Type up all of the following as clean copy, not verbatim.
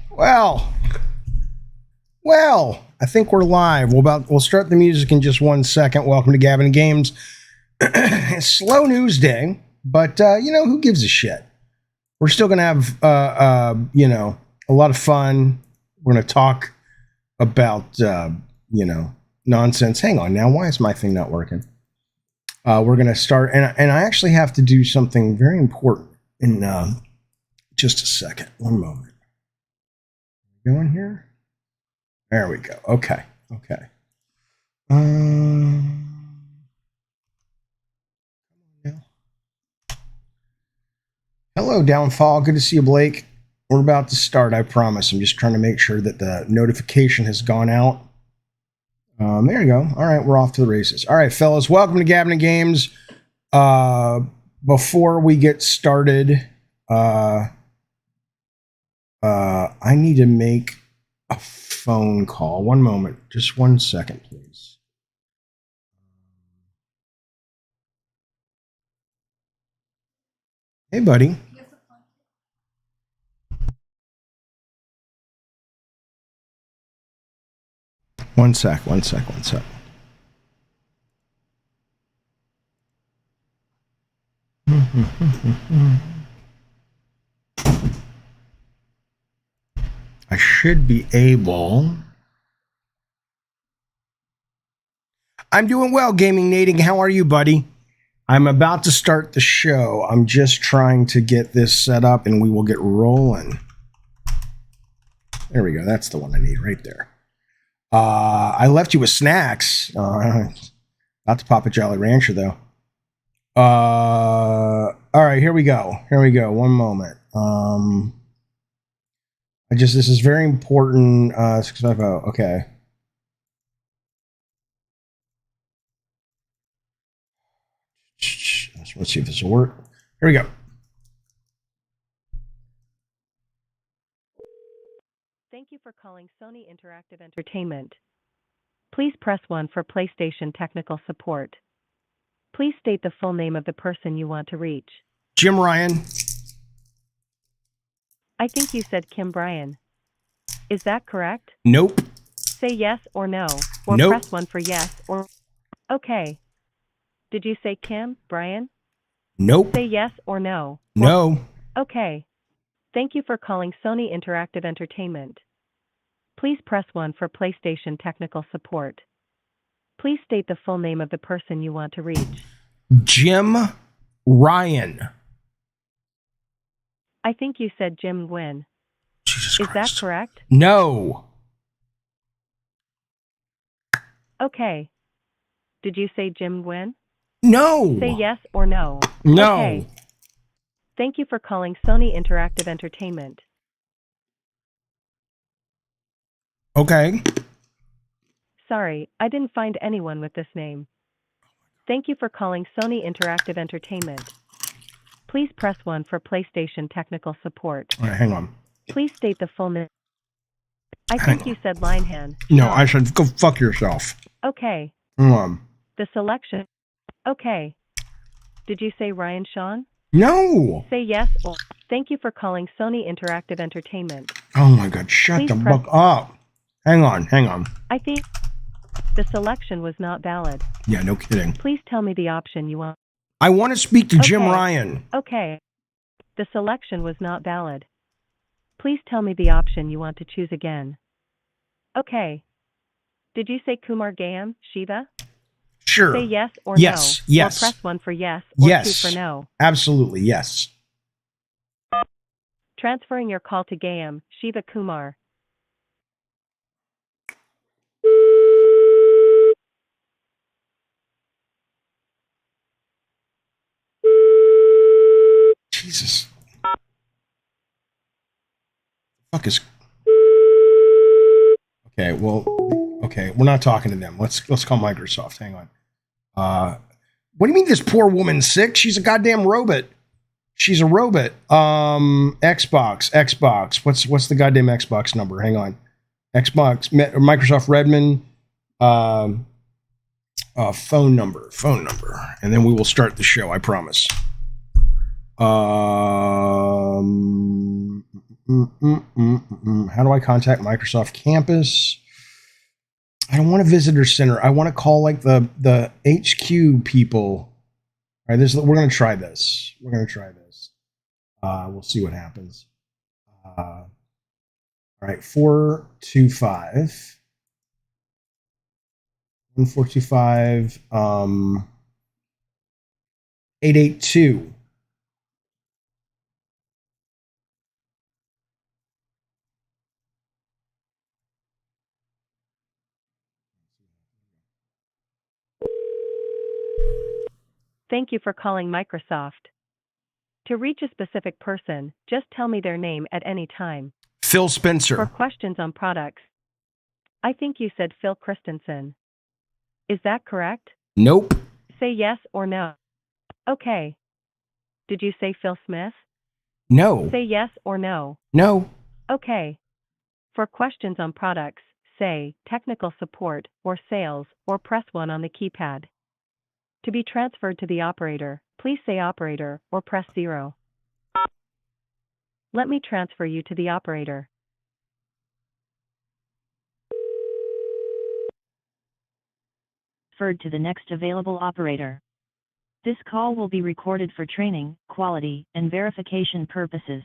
Well, I think we're live. We'll start the music in just 1 second. Welcome to Gavin Games. Slow news day, but who gives a shit? We're still gonna have a lot of fun. We're gonna talk about nonsense. Hang on now, why is my thing not working? We're gonna start, and I actually have to do something very important in just a second. One moment. Going here. There we go. Okay. Hello, Downfall. Good to see you, Blake. We're about to start, I promise. I'm just trying to make sure that the notification has gone out. There you go. All right, we're off to the races. All right, fellas, welcome to Gavin Games. Before we get started, I need to make a phone call. One moment. Just 1 second, please. Hey, buddy. One sec. I should be able. I'm doing well, Gaming Nating. How are you, buddy? I'm about to start the show. I'm just trying to get this set up and we will get rolling. There we go. That's the one I need right there. I left you with snacks. Not to Papa Jolly Rancher, though. All right, here we go. One moment. This is very important. 650. Okay. Let's see if this will work. Here we go. Thank you for calling Sony Interactive Entertainment. Please press 1 for PlayStation technical support. Please state the full name of the person you want to reach. Jim Ryan. I think you said Kim Bryan. Is that correct? Nope. Say yes or no, or nope. Press 1 for yes or... Okay. Did you say Kim Bryan? Nope. Say yes or no. No. Okay. Thank you for calling Sony Interactive Entertainment. Please press 1 for PlayStation technical support. Please state the full name of the person you want to reach. Jim Ryan. I think you said Jim Gwynn. Jesus Is Christ. that correct? No. Okay. Did you say Jim Gwynn? No. Say yes or no. No. Okay. Thank you for calling Sony Interactive Entertainment. Okay. Sorry, I didn't find anyone with this name. Thank you for calling Sony Interactive Entertainment. Please press 1 for PlayStation technical support. All right, hang on. Please state the full name. I think you said Linehan. No, I said go fuck yourself. Okay. The selection. Okay. Did you say Ryan Sean? No. Say yes or... Thank you for calling Sony Interactive Entertainment. Oh my God, shut the fuck up. Hang on. I think the selection was not valid. Yeah, no kidding. Please tell me the option you want. I want to speak to Jim Ryan. Okay. The selection was not valid. Please tell me the option you want to choose again. Okay. Did you say Kumar Gayam, Shiva? Sure. Say yes or yes. no. Yes. Or press 1 for yes or yes. 2 for no. Absolutely, yes. Transferring your call to Gayam, Shiva Kumar. Jesus. Fuck is... Okay, well, okay, we're not talking to them. Let's call Microsoft. Hang on. What do you mean this poor woman's sick? She's a goddamn robot. She's a robot. Xbox. What's the goddamn Xbox number? Hang on. Microsoft Redmond. Phone number. And then we will start the show, I promise. How do I contact Microsoft Campus? I don't want a visitor center. I want to call like the HQ people. All right, we're going to try this. We'll see what happens. All right, 425 1425 882. Thank you for calling Microsoft. To reach a specific person, just tell me their name at any time. Phil For Spencer. questions on products, I think you said Phil Christensen. Is that correct? Nope. Say yes or no. Okay. Did you say Phil Smith? No. Say yes or no. No. Okay. For questions on products, say technical support or sales or press 1 on the keypad. To be transferred to the operator, please say operator or press 0. Let me transfer you to the operator. Transferred to the next available operator. This call will be recorded for training, quality, and verification purposes.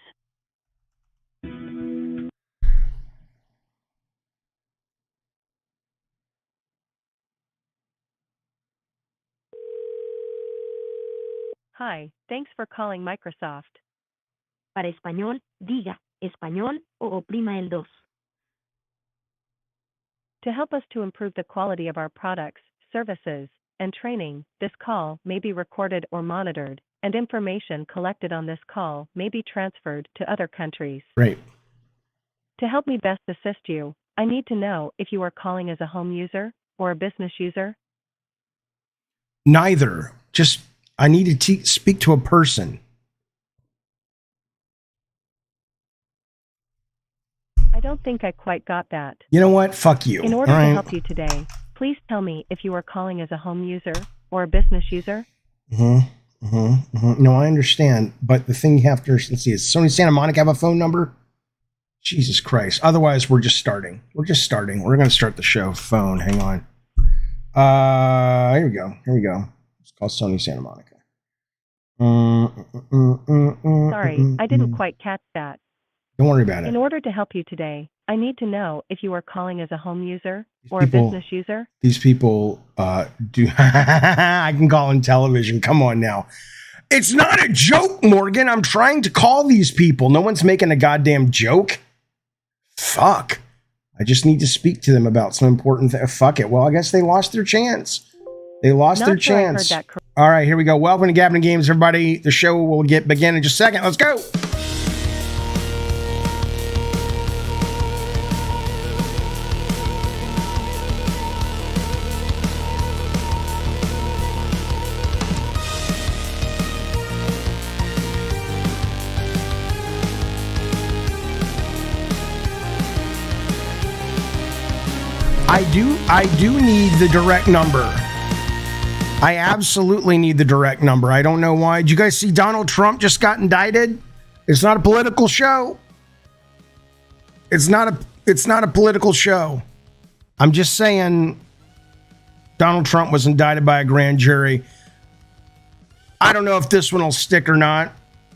Hi, thanks for calling Microsoft. Para español, diga español o oprima el 2. To help us to improve the quality of our products, services, and training, this call may be recorded or monitored, and information collected on this call may be transferred to other countries. Great. To help me best assist you, I need to know if you are calling as a home user or a business user. Neither. Just, I need to speak to a person. I don't think I quite got that. You know what? Fuck you. In order All to right. help you today, please tell me if you are calling as a home user or a business user. No, I understand. But the thing you have to, let's see, does Sony Santa Monica have a phone number? Jesus Christ. Otherwise, we're just starting. We're going to start the show. Phone. Hang on. Here we go. Let's call Sony Santa Monica. Sorry, I didn't quite catch that. Don't worry about it. In order to help you today, I need to know if you are calling as a home user or a business user. These people do. I can call in television. Come on now. It's not a joke, Morgan. I'm trying to call these people. No one's making a goddamn joke. Fuck. I just need to speak to them about some important thing. Fuck it. Well, I guess they lost their chance. All right, here we go. Welcome to Gabbing Games, everybody. The show will begin in just a second. Let's go. I do need the direct number. I absolutely need the direct number. I don't know why. Did you guys see Donald Trump just got indicted? It's not a political show. It's not a political show. I'm just saying Donald Trump was indicted by a grand jury. I don't know if this one will stick or not,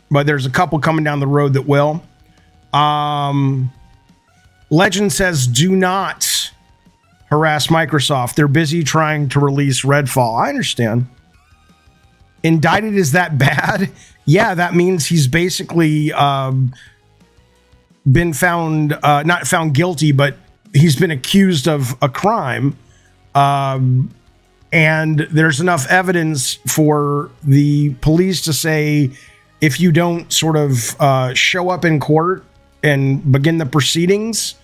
but there's a couple coming down the road that will. Legend says, do not harass Microsoft. They're busy trying to release REDFALL. I understand. Indicted is that bad? Yeah, that means he's basically been found, not found guilty, but he's been accused of a crime. And there's enough evidence for the police to say, if you don't sort of show up in court and begin the proceedings,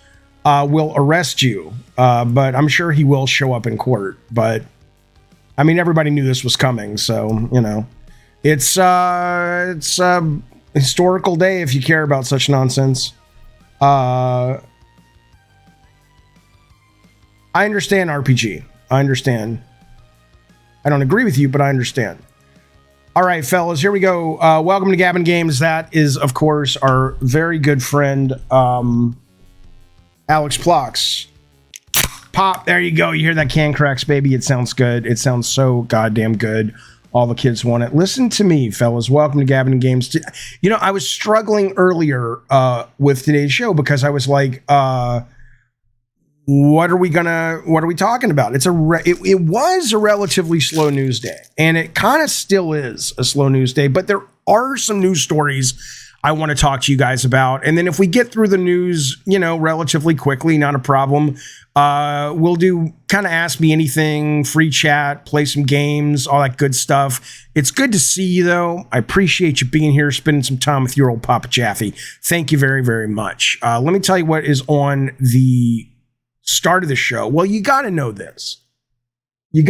will arrest you. But I'm sure he will show up in court. But I mean, everybody knew this was coming, so you know, it's a historical day if you care about such nonsense. I understand RPG. I understand. I don't agree with you, but I understand. All right, fellas, here we go. Welcome to Gavin Games. That is, of course, our very good friend, Alex Plox. Pop, there you go. You hear that can Crax, baby? It sounds good. It sounds so goddamn good. All the kids want it. Listen to me, fellas. Welcome to Gavin Games. You know, I was struggling earlier with today's show because I was like, what are we talking about? It was a relatively slow news day, and it kind of still is a slow news day, but there are some news stories I want to talk to you guys about. And then if we get through the news, you know, relatively quickly, not a problem. We'll do kind of ask me anything, free chat, play some games, all that good stuff. It's good to see you, though. I appreciate you being here, spending some time with your old Papa Jaffe. Thank you very, very much. Let me tell you what is on the start of the show. Well, you got to know this. The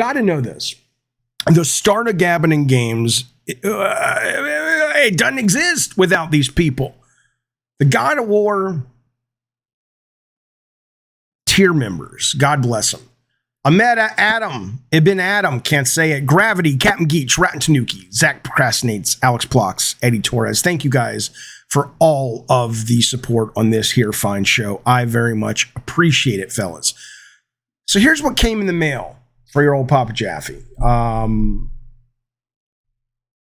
start of Gavin and Games, it doesn't exist without these people. The God of War tier members, God bless them. Ahmed Adam, Ibn Adam, can't say it. Gravity, Captain Geach, Ratten Tanuki, Zach Procrastinates, Alex Plox, Eddie Torres. Thank you guys for all of the support on this here fine show. I very much appreciate it, fellas. So here's what came in the mail for your old Papa Jaffe.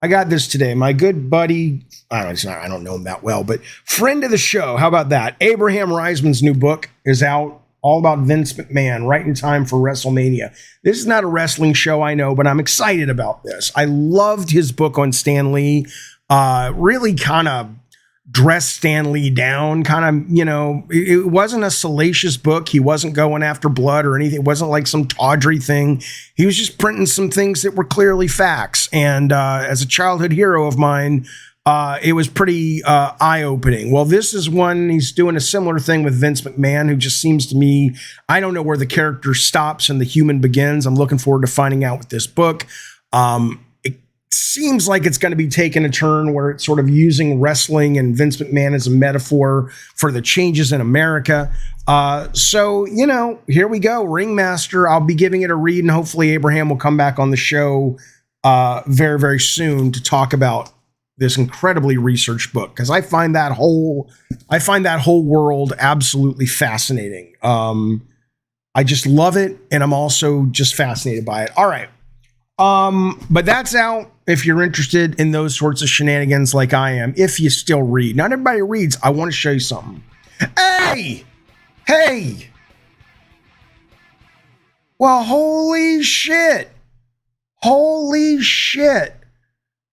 I got this today. My good buddy, I don't know him that well, but friend of the show. How about that? Abraham Reisman's new book is out, all about Vince McMahon, right in time for WrestleMania. This is not a wrestling show, I know, but I'm excited about this. I loved his book on Stan Lee. Really kind of dressed Stan Lee down, kind of, you know, it wasn't a salacious book. He wasn't going after blood or anything. It wasn't like some tawdry thing. He was just printing some things that were clearly facts. And as a childhood hero of mine, it was pretty eye-opening. Well, this is one, he's doing a similar thing with Vince McMahon, who just seems to me, I don't know where the character stops and the human begins. I'm looking forward to finding out with this book. Seems like it's going to be taking a turn where it's sort of using wrestling and Vince McMahon as a metaphor for the changes in America. So, you know, here we go. Ringmaster. I'll be giving it a read, and hopefully Abraham will come back on the show very, very soon to talk about this incredibly researched book, because I find that whole world absolutely fascinating. I just love it, and I'm also just fascinated by it. All right. But that's out if you're interested in those sorts of shenanigans like I am, if you still read. Not everybody reads. I want to show you something. Hey! Well, holy shit.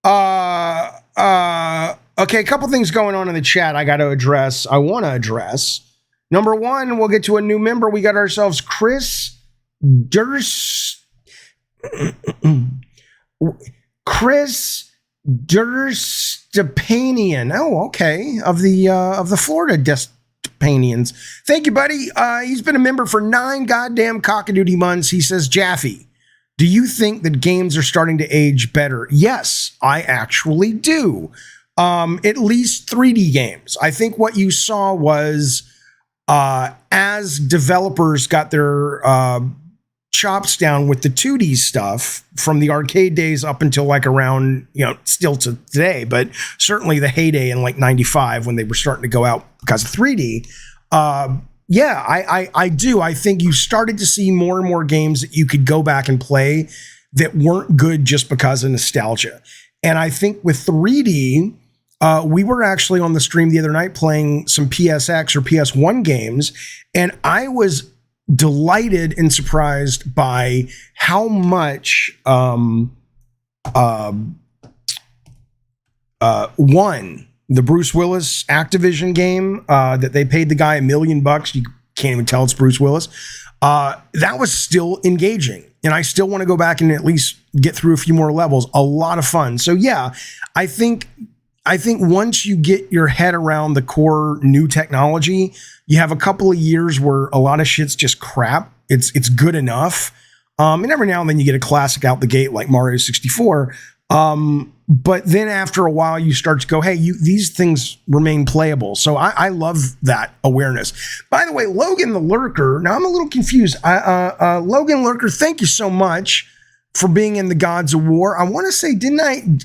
Okay, a couple things going on in the chat I want to address. Number one, we'll get to a new member. We got ourselves Chris Durstapanian. Oh, okay. Of the Florida Destapanians. Thank you, buddy. He's been a member for 9 goddamn cockadoodie months. He says, Jaffe, do you think that games are starting to age better? Yes, I actually do. At least 3D games. I think what you saw was as developers got their chops down with the 2D stuff from the arcade days up until like around, you know, still to today, but certainly the heyday in like 95 when they were starting to go out because of 3D. Yeah, I do. I think you started to see more and more games that you could go back and play that weren't good just because of nostalgia. And I think with 3D, we were actually on the stream the other night playing some PSX or PS1 games, and I was delighted and surprised by how much the Bruce Willis Activision game that they paid the guy $1 million. You can't even tell it's Bruce Willis. That was still engaging, and I still want to go back and at least get through a few more levels. A lot of fun. So yeah, I think once you get your head around the core new technology, you have a couple of years where a lot of shit's just crap. It's good enough. And every now and then you get a classic out the gate like Mario 64. But then after a while you start to go, hey, these things remain playable. So I love that awareness. By the way, Logan the Lurker, now I'm a little confused. Logan Lurker, thank you so much for being in the Gods of War. I want to say,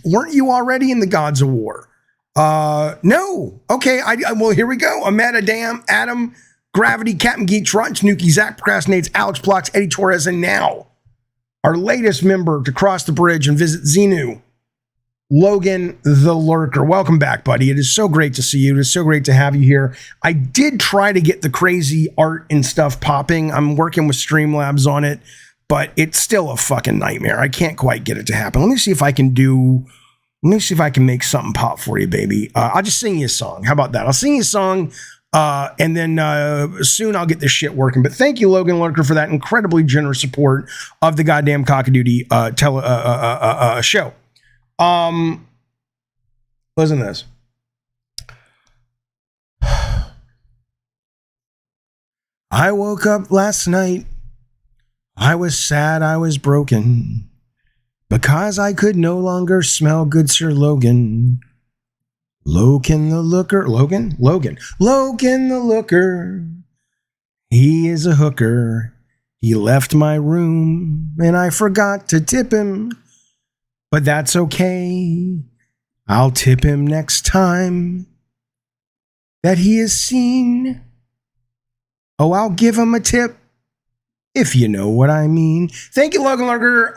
weren't you already in the Gods of War? No. Okay. Well, here we go. Amanda Dam, Adam, Gravity, Captain Geek, Rotten Snooki, Zach Procrastinates, Alex Blocks, Eddie Torres, and now our latest member to cross the bridge and visit Xenu, Logan the Lurker. Welcome back, buddy. It is so great to see you. It is so great to have you here. I did try to get the crazy art and stuff popping. I'm working with Streamlabs on it, but it's still a fucking nightmare. I can't quite get it to happen. Let me see if I can make something pop for you, baby. I'll just sing you a song. How about that? I'll sing you a song, and then soon I'll get this shit working. But thank you, Logan Lurker, for that incredibly generous support of the goddamn Cockadoodie show. Listen to this. I woke up last night. I was sad, I was broken, because I could no longer smell good Sir Logan. Logan the Looker. Logan the Looker. He is a hooker. He left my room and I forgot to tip him. But that's okay. I'll tip him next time that he is seen. Oh, I'll give him a tip, if you know what I mean. Thank you, Logan Lurker.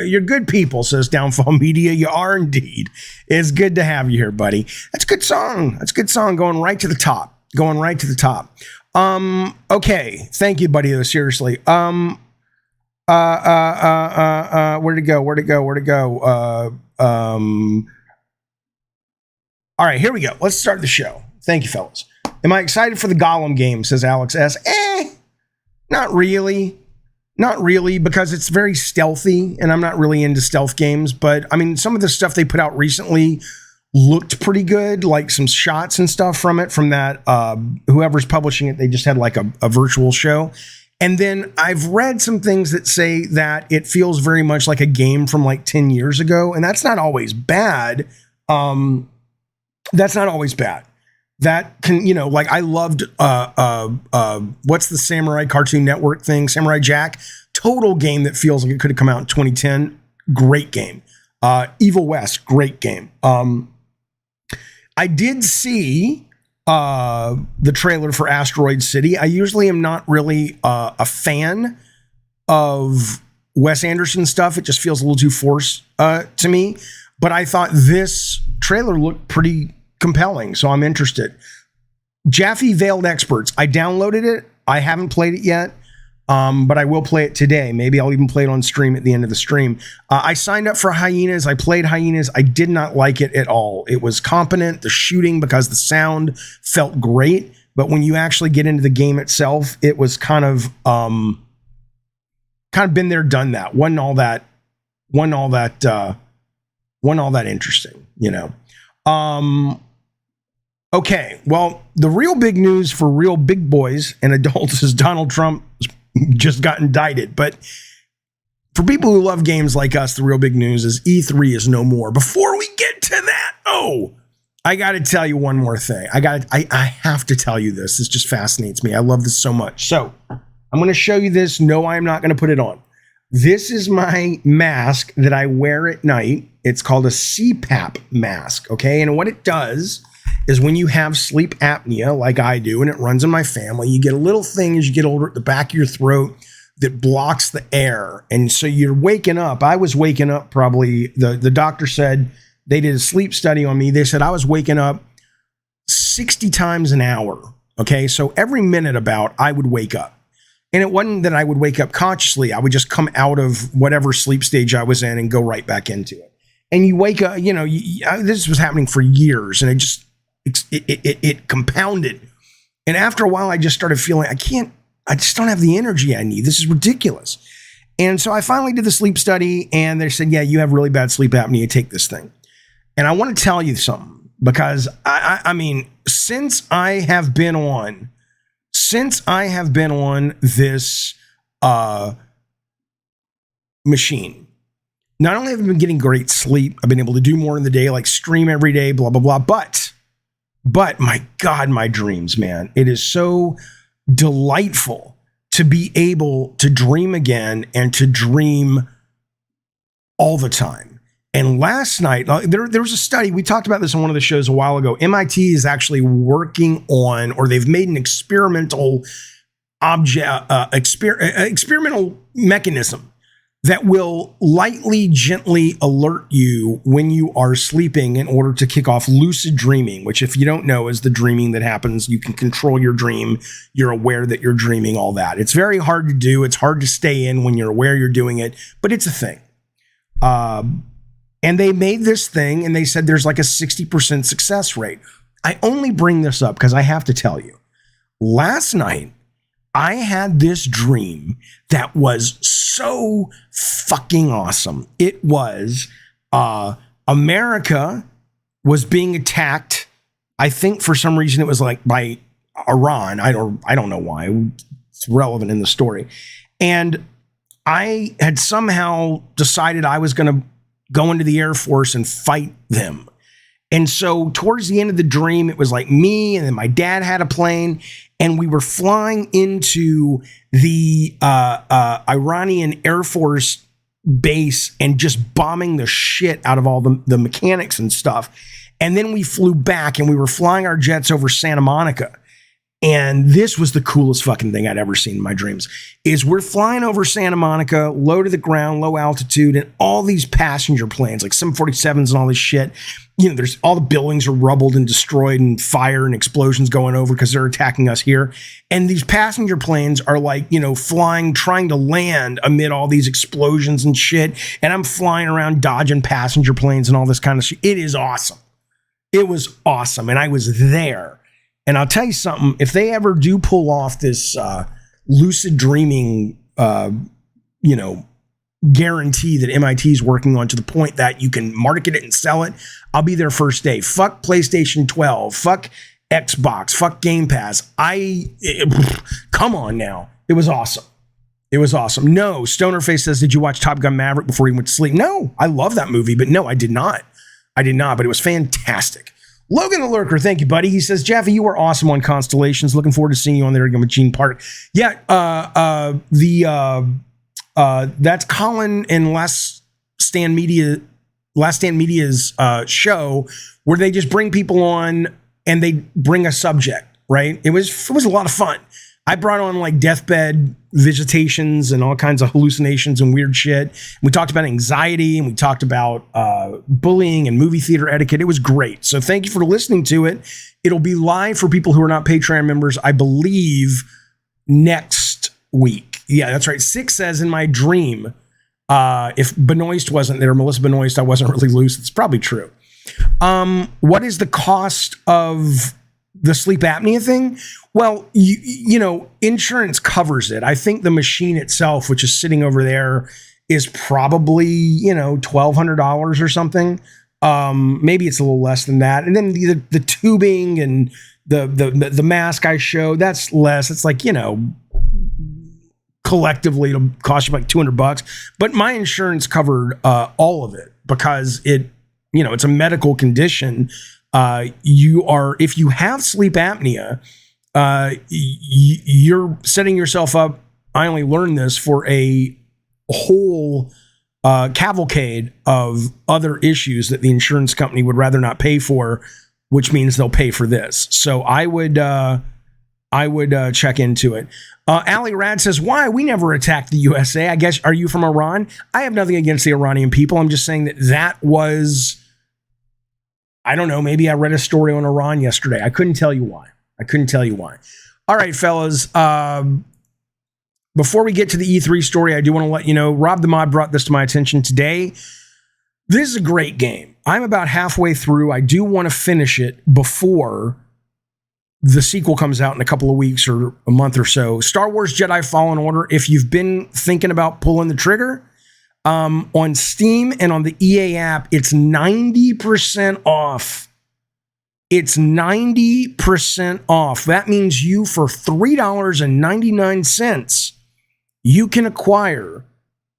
You're good people, says Downfall Media. You are indeed. It's good to have you here, buddy. That's a good song. That's a good song. Going right to the top. Okay. Thank you, buddy. Seriously. Where'd it go? All right, here we go. Let's start the show. Thank you, fellas. Am I excited for the Gollum game, says Alex S. Not really, because it's very stealthy, and I'm not really into stealth games. But I mean, some of the stuff they put out recently looked pretty good, like some shots and stuff from that. Whoever's publishing it, they just had like a virtual show. And then I've read some things that say that it feels very much like a game from like 10 years ago, and that's not always bad. That can, like I loved, what's the Samurai Cartoon Network thing? Samurai Jack. Total game that feels like it could have come out in 2010. Great game. Evil West. Great game. I did see the trailer for Asteroid City. I usually am not really a fan of Wes Anderson stuff. It just feels a little too forced to me. But I thought this trailer looked pretty compelling, so I'm interested. Jaffe Veiled Experts. I downloaded it. I haven't played it yet, but I will play it today. Maybe I'll even play it on stream at the end of the stream. I signed up for Hyenas. I played Hyenas. I did not like it at all. It was competent. The shooting, because the sound felt great, but when you actually get into the game itself, it was kind of been there, done that. Wasn't all that interesting, Okay, well, the real big news for real big boys and adults is Donald Trump just got indicted. But for people who love games like us, the real big news is E3 is no more. Before we get to that, I got to tell you one more thing. I have to tell you this. This just fascinates me. I love this so much. So I'm going to show you this. No, I'm not going to put it on. This is my mask that I wear at night. It's called a CPAP mask, okay? And what it does is when you have sleep apnea, like I do, and it runs in my family, you get a little thing as you get older at the back of your throat that blocks the air. And so you're waking up. I was waking up probably, the doctor said, they did a sleep study on me. They said I was waking up 60 times an hour, okay? So every minute about, I would wake up. And it wasn't that I would wake up consciously. I would just come out of whatever sleep stage I was in and go right back into it. And you wake up, this was happening for years, and it compounded. And after a while, I just started feeling, I just don't have the energy I need. This is ridiculous. And so I finally did the sleep study, and they said, yeah, you have really bad sleep apnea. Take this thing. And I want to tell you something, because I mean, since I have been on this machine, not only have I been getting great sleep, I've been able to do more in the day, like stream every day, blah, blah, blah. But my God, my dreams, man, it is so delightful to be able to dream again and to dream all the time. And last night, there was a study, we talked about this on one of the shows a while ago. MIT is actually working on, or they've made an experimental experimental mechanism that will lightly, gently alert you when you are sleeping in order to kick off lucid dreaming, which, if you don't know, is the dreaming that happens. You can control your dream. You're aware that you're dreaming, all that. It's very hard to do. It's hard to stay in when you're aware you're doing it, but it's a thing. And they made this thing, and they said there's like a 60% success rate. I only bring this up because I have to tell you, last night, I had this dream that was so fucking awesome. It was America was being attacked. I think for some reason it was like by Iran. I don't know why. It's relevant in the story. And I had somehow decided I was going to go into the Air Force and fight them. And so towards the end of the dream, it was like me, and then my dad had a plane, and we were flying into the Iranian Air Force base and just bombing the shit out of all the mechanics and stuff. And then we flew back, and we were flying our jets over Santa Monica. And this was the coolest fucking thing I'd ever seen in my dreams, is we're flying over Santa Monica, low to the ground, low altitude, and all these passenger planes, like 747s and all this shit. You know, there's all the buildings are rubbled and destroyed, and fire and explosions going over because they're attacking us here. And these passenger planes are like, you know, flying, trying to land amid all these explosions and shit. And I'm flying around dodging passenger planes and all this kind of shit. It is awesome. It was awesome. And I was there. And I'll tell you something, if they ever do pull off this lucid dreaming, guarantee that MIT is working on to the point that you can market it and sell it, I'll be there first day. Fuck PlayStation 12. Fuck Xbox. Fuck Game Pass. Come on now. It was awesome. It was awesome. No, Stonerface says, did you watch Top Gun Maverick before you went to sleep? No, I love that movie, but no, I did not. But it was fantastic. Logan the Lurker, thank you, buddy. He says, Jaffe, you were awesome on Constellations. Looking forward to seeing you on there again with Gene Park. Yeah, that's Colin and Last Stand Media's show, where they just bring people on and they bring a subject, right? It was a lot of fun. I brought on like deathbed visitations and all kinds of hallucinations and weird shit. We talked about anxiety, and we talked about bullying and movie theater etiquette. It was great. So thank you for listening to it. It'll be live for people who are not Patreon members, I believe, next week. Yeah, that's right. Six says, in my dream, if Benoist wasn't there, Melissa Benoist, I wasn't really loose. It's probably true. What is the cost of the sleep apnea thing? Well, you know, insurance covers it. I think the machine itself, which is sitting over there, is probably, you know, $1,200 or something. Maybe it's a little less than that. And then the tubing and the mask I show, that's less. It's like, you know, collectively it'll cost you like $200. But my insurance covered all of it because it's a medical condition. If you have sleep apnea, you're setting yourself up. I only learned this for a whole cavalcade of other issues that the insurance company would rather not pay for, which means they'll pay for this. So I would check into it. Ali Rad says, why? We never attacked the USA. I guess, are you from Iran? I have nothing against the Iranian people. I'm just saying that was, I don't know, maybe I read a story on Iran yesterday. I couldn't tell you why. All right, fellas. Before we get to the E3 story, I do want to let you know, Rob the Mod brought this to my attention today. This is a great game. I'm about halfway through. I do want to finish it before the sequel comes out in a couple of weeks or a month or so. Star Wars Jedi Fallen Order. If you've been thinking about pulling the trigger, on Steam and on the EA app, it's 90% off. It's 90% off. That means you, for $3.99, you can acquire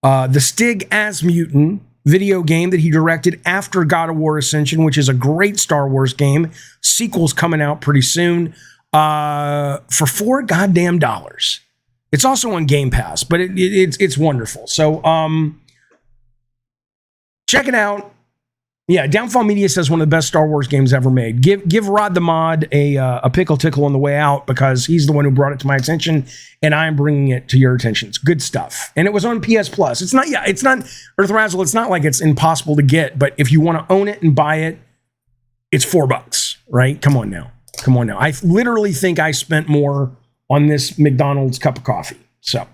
the Stig Asmussen video game that he directed after God of War Ascension, which is a great Star Wars game. Sequel's coming out pretty soon for $4 goddamn dollars. It's also on Game Pass, but it's wonderful. So check it out. Yeah, Downfall Media says one of the best Star Wars games ever made. Give Rod the Mod a pickle tickle on the way out because he's the one who brought it to my attention, and I'm bringing it to your attention. It's good stuff, and it was on PS Plus. It's not Earth Razzle. It's not like it's impossible to get, but if you want to own it and buy it, it's $4, right? Come on now. I literally think I spent more on this McDonald's cup of coffee. So,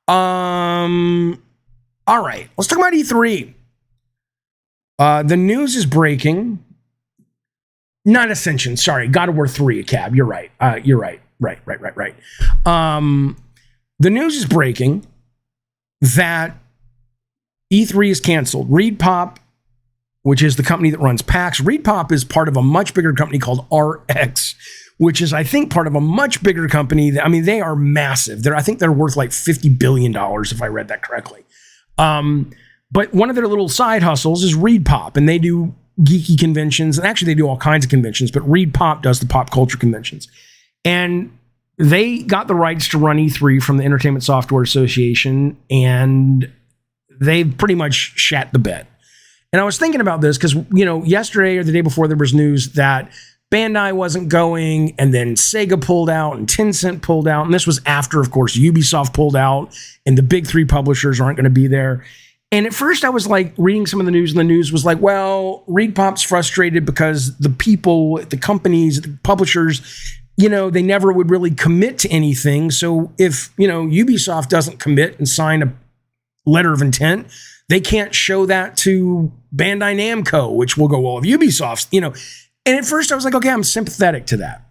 all right, let's talk about E3. The news is breaking. Not Ascension, sorry. God of War 3, Cab. You're right. Right. The news is breaking that E3 is canceled. REDPOP, which is the company that runs PAX. REDPOP is part of a much bigger company called RX, which is, I think, part of a much bigger company. They are massive. I think they're worth like $50 billion, if I read that correctly. But one of their little side hustles is REDPOP, and they do geeky conventions. And actually, they do all kinds of conventions, but REDPOP does the pop culture conventions. And they got the rights to run E3 from the Entertainment Software Association, and they pretty much shat the bed. And I was thinking about this because, yesterday or the day before, there was news that Bandai wasn't going, and then Sega pulled out, and Tencent pulled out. And this was after, of course, Ubisoft pulled out, and the big three publishers aren't going to be there. And at first I was like reading some of the news, and the news was like, well, REDPOP's frustrated because the people, the companies, the publishers, they never would really commit to anything. So if, Ubisoft doesn't commit and sign a letter of intent, they can't show that to Bandai Namco, which will go, well, if Ubisoft's, And at first I was like, okay, I'm sympathetic to that.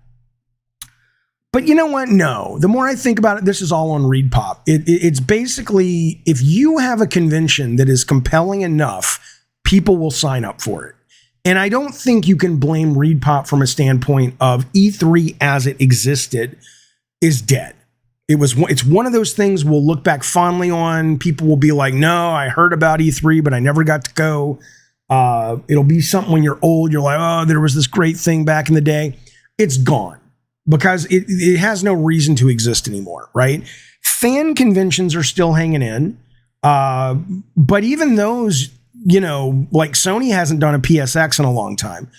But you know what? No. The more I think about it, this is all on REDPOP. It's basically, if you have a convention that is compelling enough, people will sign up for it. And I don't think you can blame REDPOP from a standpoint of E3 as it existed is dead. It's one of those things we'll look back fondly on. People will be like, no, I heard about E3, but I never got to go. It'll be something when you're old. You're like, oh, there was this great thing back in the day. It's gone. Because it has no reason to exist anymore, right? Fan conventions are still hanging in. But even those, like Sony hasn't done a PSX in a long time.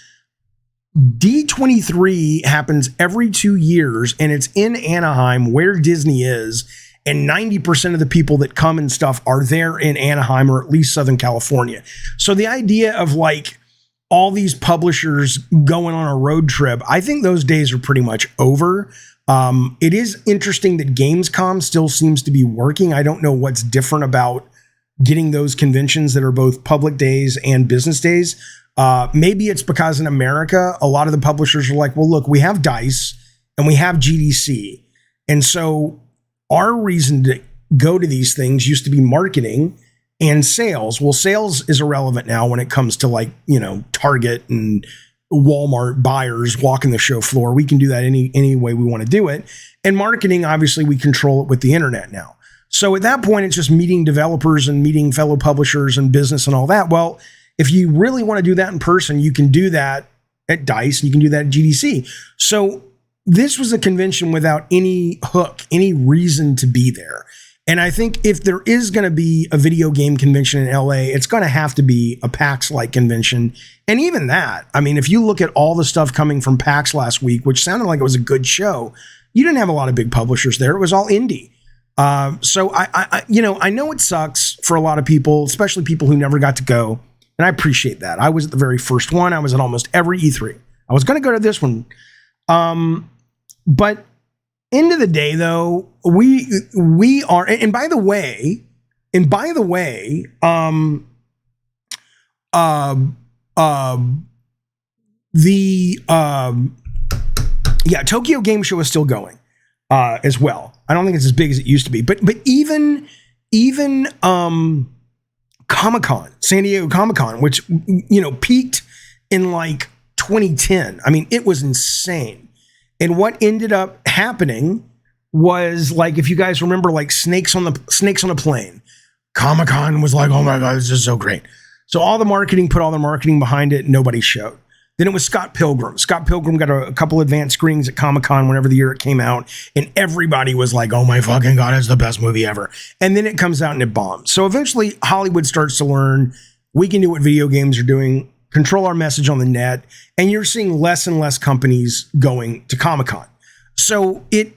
D23 happens every 2 years, and it's in Anaheim where Disney is. And 90% of the people that come and stuff are there in Anaheim or at least Southern California. So the idea of like, all these publishers going on a road trip, I think those days are pretty much over. It is interesting that Gamescom still seems to be working. I don't know what's different about getting those conventions that are both public days and business days. Maybe it's because in America, a lot of the publishers are like, well, look, we have DICE and we have GDC. And so our reason to go to these things used to be marketing and sales. Well, sales is irrelevant now when it comes to like, Target and Walmart buyers walking the show floor. We can do that any way we want to do it. And marketing, obviously, we control it with the internet now. So at that point, it's just meeting developers and meeting fellow publishers and business and all that. Well, if you really want to do that in person, you can do that at DICE and you can do that at GDC. So this was a convention without any hook, any reason to be there. And I think if there is going to be a video game convention in LA, it's going to have to be a PAX-like convention. And even that, if you look at all the stuff coming from PAX last week, which sounded like it was a good show, you didn't have a lot of big publishers there. It was all indie. So I know it sucks for a lot of people, especially people who never got to go. And I appreciate that. I was at the very first one. I was at almost every E3. I was going to go to this one. But end of the day, though, we are, and by the way, Tokyo Game Show is still going as well. I don't think it's as big as it used to be, but even Comic-Con, San Diego Comic-Con, which peaked in like 2010. It was insane. And what ended up happening was, like, if you guys remember, like snakes on a plane, Comic-Con was like, oh my God, this is so great. So all the marketing, put all the marketing behind it, nobody showed. Then it was Scott Pilgrim. Scott Pilgrim got a couple advanced screenings at Comic-Con whenever the year it came out, and everybody was like, oh my fucking God, it's the best movie ever. And then it comes out and it bombs. So eventually Hollywood starts to learn We can do what video games are doing, control our message on the net, and you're seeing less and less companies going to Comic-Con. So it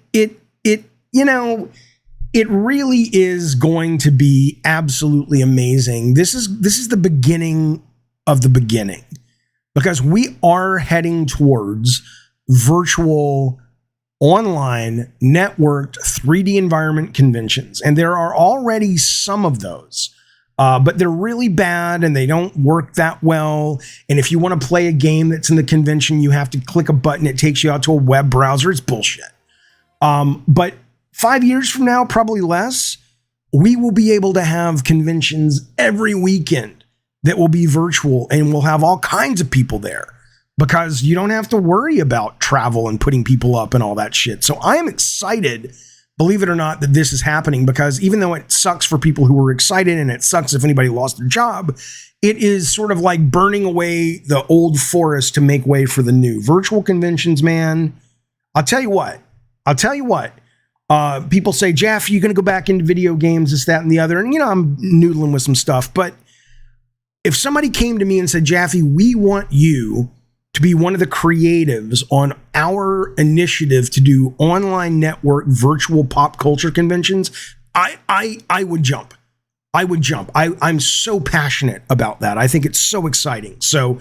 really is going to be absolutely amazing. This is the beginning of the beginning, because we are heading towards virtual, online, networked 3D environment conventions. And there are already some of those, but they're really bad and they don't work that well. And if you want to play a game that's in the convention, you have to click a button. It takes you out to a web browser. It's bullshit. But 5 years from now, probably less, we will be able to have conventions every weekend that will be virtual, and we'll have all kinds of people there because you don't have to worry about travel and putting people up and all that shit. So I am excited, believe it or not, that this is happening, because even though it sucks for people who were excited and it sucks if anybody lost their job, it is sort of like burning away the old forest to make way for the new. Virtual conventions, man. I'll tell you what. People say, Jeff, you're going to go back into video games, this, that, and the other. And, I'm noodling with some stuff. But if somebody came to me and said, Jaffe, we want you to be one of the creatives on our initiative to do online network virtual pop culture conventions, I would jump. I'm so passionate about that. I think it's so exciting. So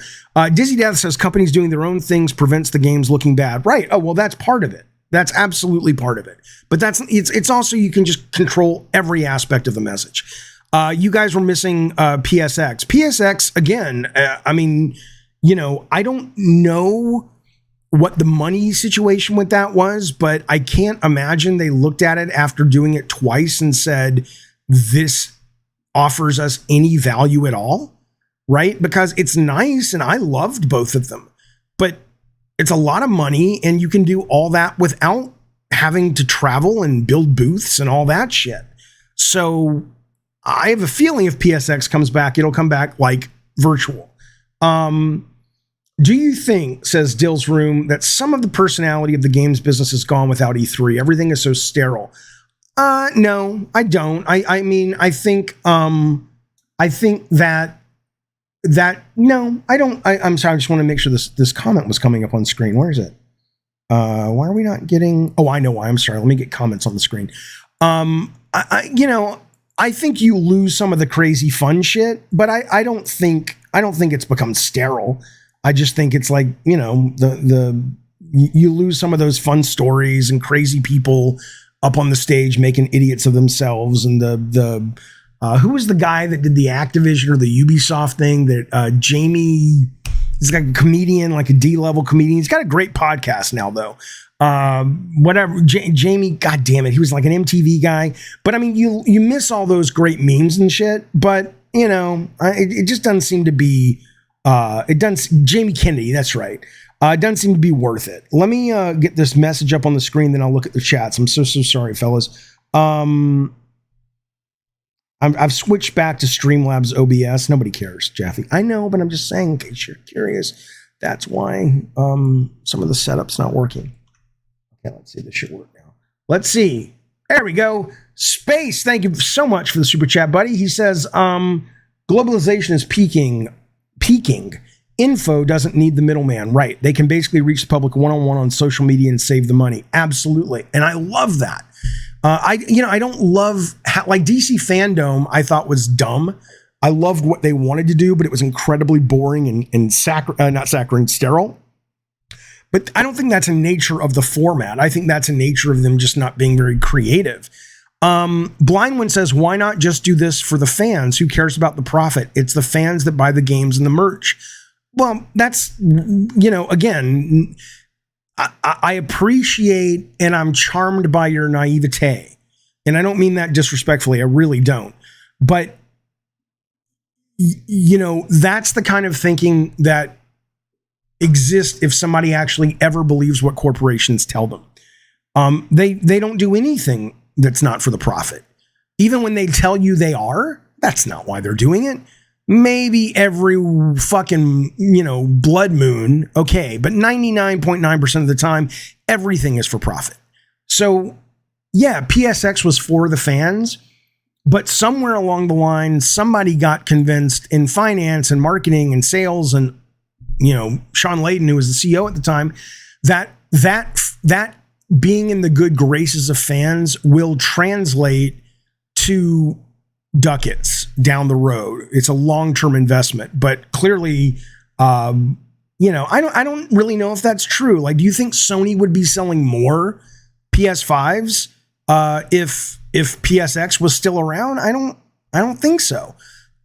Dizzy Death says companies doing their own things prevents the games looking bad. Right. Oh, well, that's part of it. That's absolutely part of it. But it's also, you can just control every aspect of the message. You guys were missing PSX. PSX, again, I don't know what the money situation with that was, but I can't imagine they looked at it after doing it twice and said, this offers us any value at all, right? Because it's nice and I loved both of them, but it's a lot of money and you can do all that without having to travel and build booths and all that shit. So I have a feeling if PSX comes back, it'll come back like virtual. Do you think, says Dill's Room, that some of the personality of the games business is gone without E3? Everything is so sterile. No, I don't. I think no, I don't. I'm sorry. I just want to make sure this comment was coming up on screen. Where is it? Why are we not getting? Oh, I know why. I'm sorry. Let me get comments on the screen. I think you lose some of the crazy fun shit, but I don't think it's become sterile. I just think it's like, you lose some of those fun stories and crazy people up on the stage making idiots of themselves. And who was the guy that did the Activision or the Ubisoft thing that Jamie, he's like a comedian, like a D-level comedian. He's got a great podcast now though. Whatever, Jamie, God damn it. He was like an MTV guy, but I mean, you miss all those great memes and shit, but it just doesn't seem to be, Jamie Kennedy, that's right. It doesn't seem to be worth it. Let me get this message up on the screen, then I'll look at the chats. I'm so sorry, fellas. I've switched back to Streamlabs OBS. Nobody cares, Jaffe. I know, but I'm just saying, in case you're curious, that's why some of the setup's not working. Okay, let's see. This should work now. Let's see. There we go. Space, thank you so much for the super chat, buddy. He says, globalization is peaking. Info doesn't need the middleman. Right. They can basically reach the public one-on-one on social media and save the money. Absolutely. And I love that. I don't love like DC Fandom, I thought was dumb. I loved what they wanted to do, but it was incredibly boring and sterile. But I don't think that's a nature of the format. I think that's a nature of them just not being very creative. Blind One says, why not just do this for the fans? Who cares about the profit? It's the fans that buy the games and the merch. Well, that's, again, I appreciate and I'm charmed by your naivete. And I don't mean that disrespectfully. I really don't. But, that's the kind of thinking that exists if somebody actually ever believes what corporations tell them. They don't do anything that's not for the profit. Even when they tell you they are, that's not why they're doing it. Maybe every fucking, blood moon, okay, but 99.9% of the time, everything is for profit. So, yeah, PSX was for the fans, But somewhere along the line, somebody got convinced in finance and marketing and sales, and Sean Layden, who was the CEO at the time, that being in the good graces of fans will translate to ducats down the road. It's a long-term investment, but clearly, I don't really know if that's true. Like, do you think Sony would be selling more PS5s if PSX was still around? I don't think so.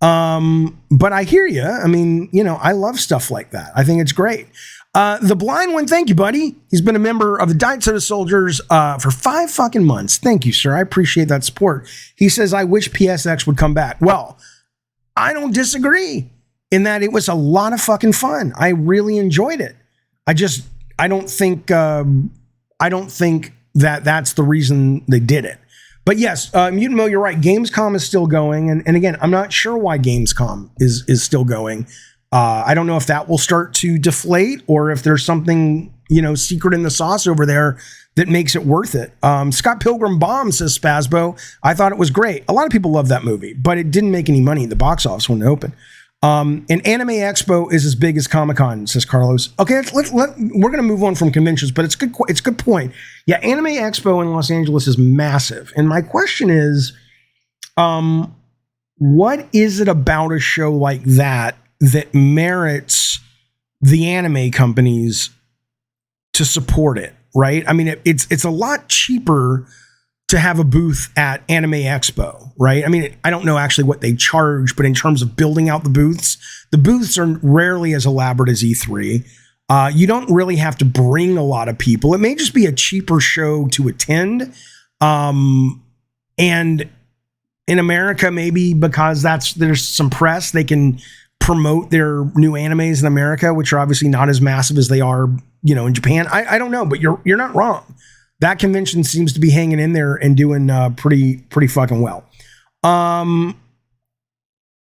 But I hear you. I mean, I love stuff like that. I think it's great. The Blind One, thank you, buddy. He's been a member of the Diet Soda Soldiers for 5 fucking months. Thank you, sir. I appreciate that support. He says, I wish PSX would come back. Well, I don't disagree in that it was a lot of fucking fun. I really enjoyed it. I don't think that that's the reason they did it. But yes, Mutant Mo, you're right. Gamescom is still going. And again, I'm not sure why Gamescom is still going. I don't know if that will start to deflate or if there's something, secret in the sauce over there that makes it worth it. Scott Pilgrim Bomb says, Spazbo, I thought it was great. A lot of people love that movie, but it didn't make any money in the box office when it opened. And Anime Expo is as big as Comic-Con, says Carlos. Okay, we're going to move on from conventions, but it's a good point. Yeah, Anime Expo in Los Angeles is massive. And my question is, what is it about a show like that merits the anime companies to support it, right? I mean, it's a lot cheaper to have a booth at Anime Expo, right? I mean, I don't know actually what they charge, but in terms of building out the booths are rarely as elaborate as E3. You don't really have to bring a lot of people. It may just be a cheaper show to attend. And in America, maybe because there's some press, they can promote their new animes in America, which are obviously not as massive as they are, in Japan. I don't know, but you're not wrong. That convention seems to be hanging in there and doing pretty fucking well.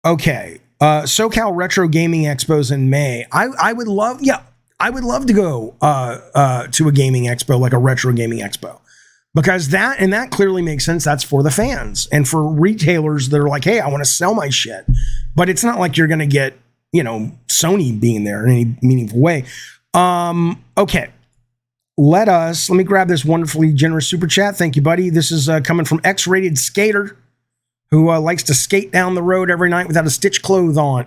Okay. SoCal Retro Gaming Expos in May. I would love to go to a gaming expo, like a retro gaming expo, because that clearly makes sense. That's for the fans and for retailers that are like, hey, I want to sell my shit, but it's not like you're going to get, Sony being there in any meaningful way. Okay. Let me grab this wonderfully generous super chat. Thank you, buddy. This is coming from X-Rated Skater, who likes to skate down the road every night without a stitch clothing on.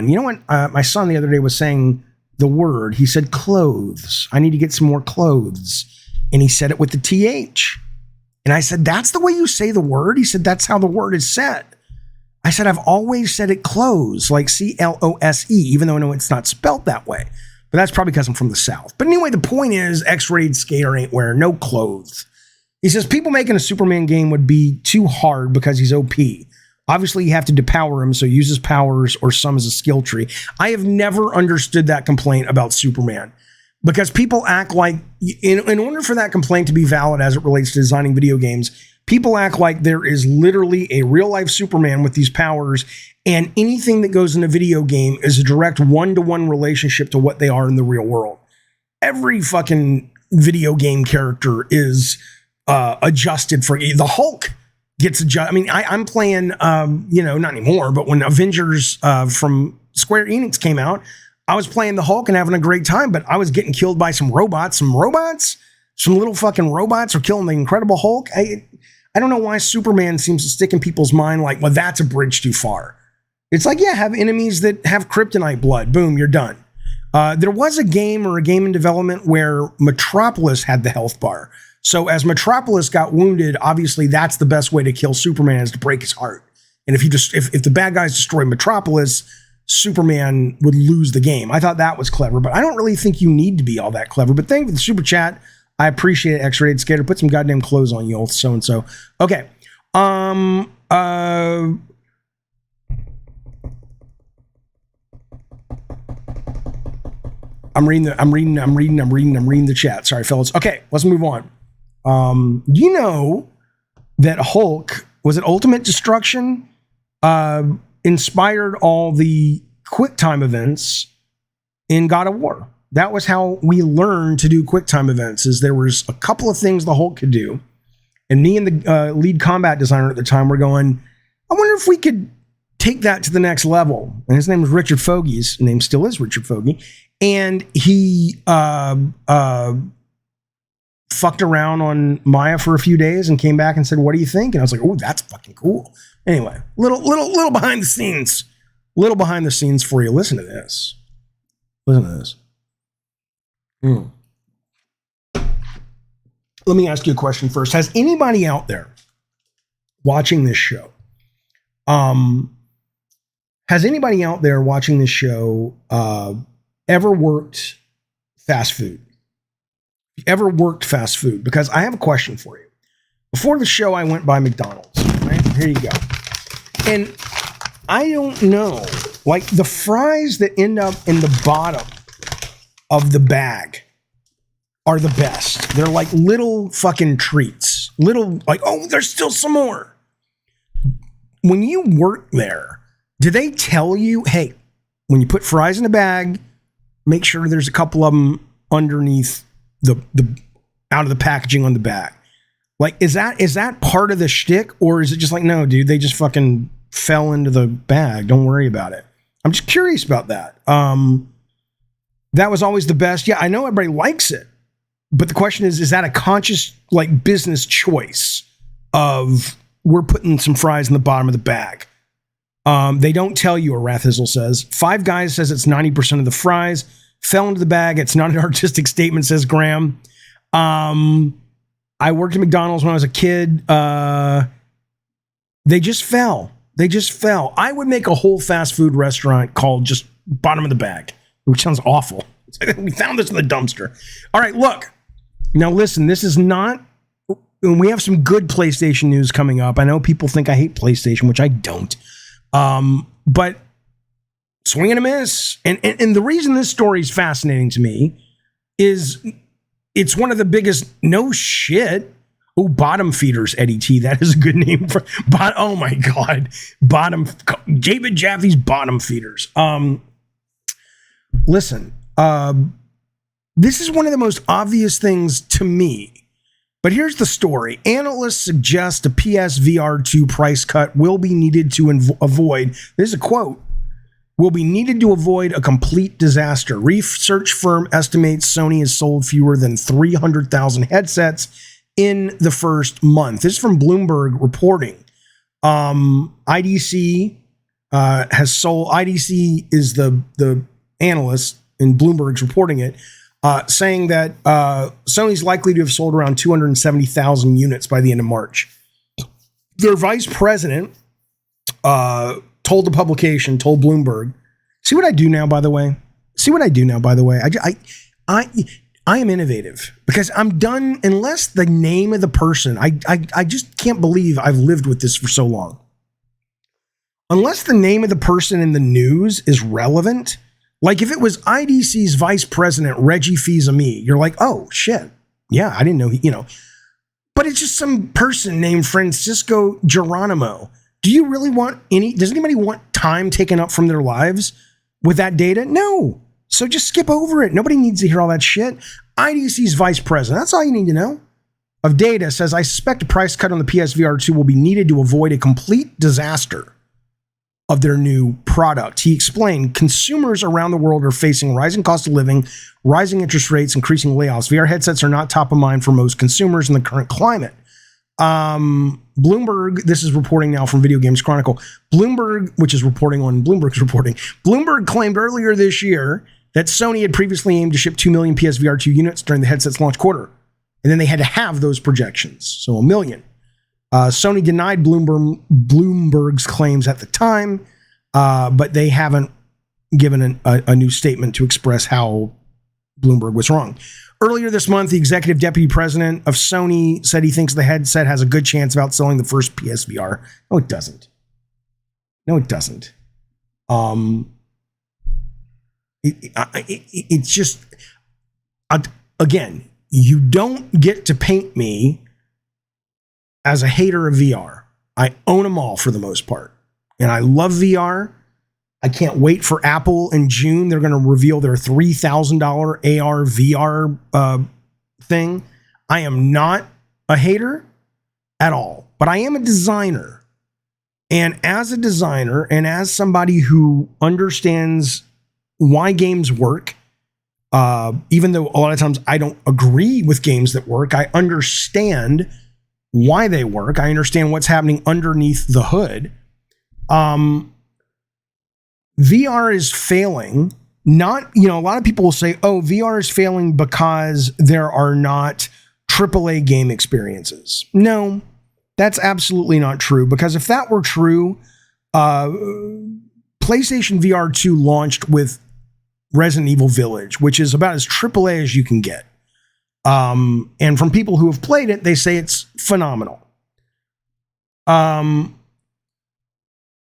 You know what? My son the other day was saying the word. He said clothes. I need to get some more clothes. And he said it with the TH. And I said, that's the way you say the word? He said, that's how the word is said. I said, I've always said it close, like C-L-O-S-E, even though I know it's not spelt that way. But that's probably because I'm from the South. But anyway, the point is, X-Rated Skater ain't wearing no clothes. He says, people making a Superman game would be too hard because he's OP. Obviously, you have to depower him, so use his powers or some as a skill tree. I have never understood that complaint about Superman. Because people act like, in order for that complaint to be valid as it relates to designing video games, people act like there is literally a real-life Superman with these powers, and anything that goes in a video game is a direct one-to-one relationship to what they are in the real world. Every fucking video game character is adjusted for the Hulk gets adjusted. I mean, I'm playing, not anymore, but when Avengers from Square Enix came out, I was playing the Hulk and having a great time, but I was getting killed by some robots. Some little fucking robots are killing the Incredible Hulk. I don't know why Superman seems to stick in people's mind like, well, that's a bridge too far. It's like, yeah, have enemies that have kryptonite blood. Boom, you're done. There was a game in development where Metropolis had the health bar. So as Metropolis got wounded, obviously that's the best way to kill Superman is to break his heart. And if the bad guys destroy Metropolis, Superman would lose the game. I thought that was clever, but I don't really think you need to be all that clever. But thank you for the super chat. I appreciate it, X-Rated Skater. Put some goddamn clothes on you, old so-and-so. Okay. I'm reading the chat. Sorry, fellas. Okay, let's move on. You know that Hulk, was it Ultimate Destruction? Inspired all the QuickTime events in God of War. That was how we learned to do QuickTime events, is there was a couple of things the Hulk could do. And me and the lead combat designer at the time were going, I wonder if we could take that to the next level. And his name was Richard Fogey. His name still is Richard Fogey. And he fucked around on Maya for a few days and came back and said, what do you think? And I was like, oh, that's fucking cool. Anyway, little behind the scenes. Little behind the scenes for you. Listen to this. Listen to this. Let me ask you a question first. Has anybody out there watching this show, ever worked fast food? Ever worked fast food? Because I have a question for you. Before the show, I went by McDonald's. Right? Here you go. And I don't know, like the fries that end up in the bottom of the bag are the best. They're like little fucking treats. Little, like, oh, there's still some more. When you work there, do they tell you, hey, when you put fries in a bag, make sure there's a couple of them underneath the out of the packaging on the bag? Like, is that part of the shtick, or is it just like, no, dude, they just fucking fell into the bag, don't worry about it? I'm just curious about that. That was always the best. Yeah, I know everybody likes it, but the question is that a conscious, like, business choice of we're putting some fries in the bottom of the bag? They don't tell you, Arathizzle says. Five Guys says it's 90% of the fries fell into the bag. It's not an artistic statement, says Graham. I worked at McDonald's when I was a kid. They just fell. I would make a whole fast food restaurant called just bottom of the bag, which sounds awful. We found this in the dumpster. All right, look. Now listen, this is not... We have some good PlayStation news coming up. I know people think I hate PlayStation, which I don't. But swing and a miss. And the reason this story is fascinating to me is it's one of the biggest... No shit. Oh, Bottom Feeders, Eddie T. That is a good name for... Oh, my God. David Jaffe's Bottom Feeders. Listen, this is one of the most obvious things to me. But here's the story. Analysts suggest a PSVR2 price cut will be needed to avoid... This is a quote. Will be needed to avoid a complete disaster. Research firm estimates Sony has sold fewer than 300,000 headsets in the first month. This is from Bloomberg reporting. IDC has sold... IDC is the analyst, and Bloomberg's reporting it, saying that Sony's likely to have sold around 270,000 units by the end of March. Their vice president told the publication, told Bloomberg, see what I do now, by the way? I am innovative because I'm done, unless the name of the person, I just can't believe I've lived with this for so long. Unless the name of the person in the news is relevant, like if it was IDC's vice president, Reggie Fils-Aimé, you're like, oh shit. Yeah, I didn't know, but it's just some person named Francisco Geronimo. Does anybody want time taken up from their lives with that data? No. So just skip over it. Nobody needs to hear all that shit. IDC's vice president, that's all you need to know, of data says, I suspect a price cut on the PSVR2 will be needed to avoid a complete disaster of their new product. He explained, consumers around the world are facing rising cost of living, rising interest rates, increasing layoffs. VR headsets are not top of mind for most consumers in the current climate. Bloomberg, this is reporting now from Video Games Chronicle. Bloomberg, which is reporting on Bloomberg's reporting. Bloomberg claimed earlier this year that Sony had previously aimed to ship 2 million PSVR2 units during the headset's launch quarter. And then they had to have those projections. So 1 million. Sony denied Bloomberg's claims at the time, but they haven't given a new statement to express how Bloomberg was wrong. Earlier this month, the executive deputy president of Sony said he thinks the headset has a good chance of outselling the first PSVR. No, it doesn't. It's just, again, you don't get to paint me as a hater of VR. I own them all for the most part. And I love VR. I can't wait for Apple in June. They're going to reveal their $3,000 AR VR thing. I am not a hater. at all. But I am a designer. And as a designer and as somebody who understands why games work, even though a lot of times I don't agree with games that work, I understand why they work. I understand what's happening underneath the hood. VR is failing. Not, a lot of people will say, oh, VR is failing because there are not AAA game experiences. No, that's absolutely not true. Because if that were true, PlayStation VR2 launched with Resident Evil Village, which is about as AAA as you can get. And from people who have played it, they say it's phenomenal.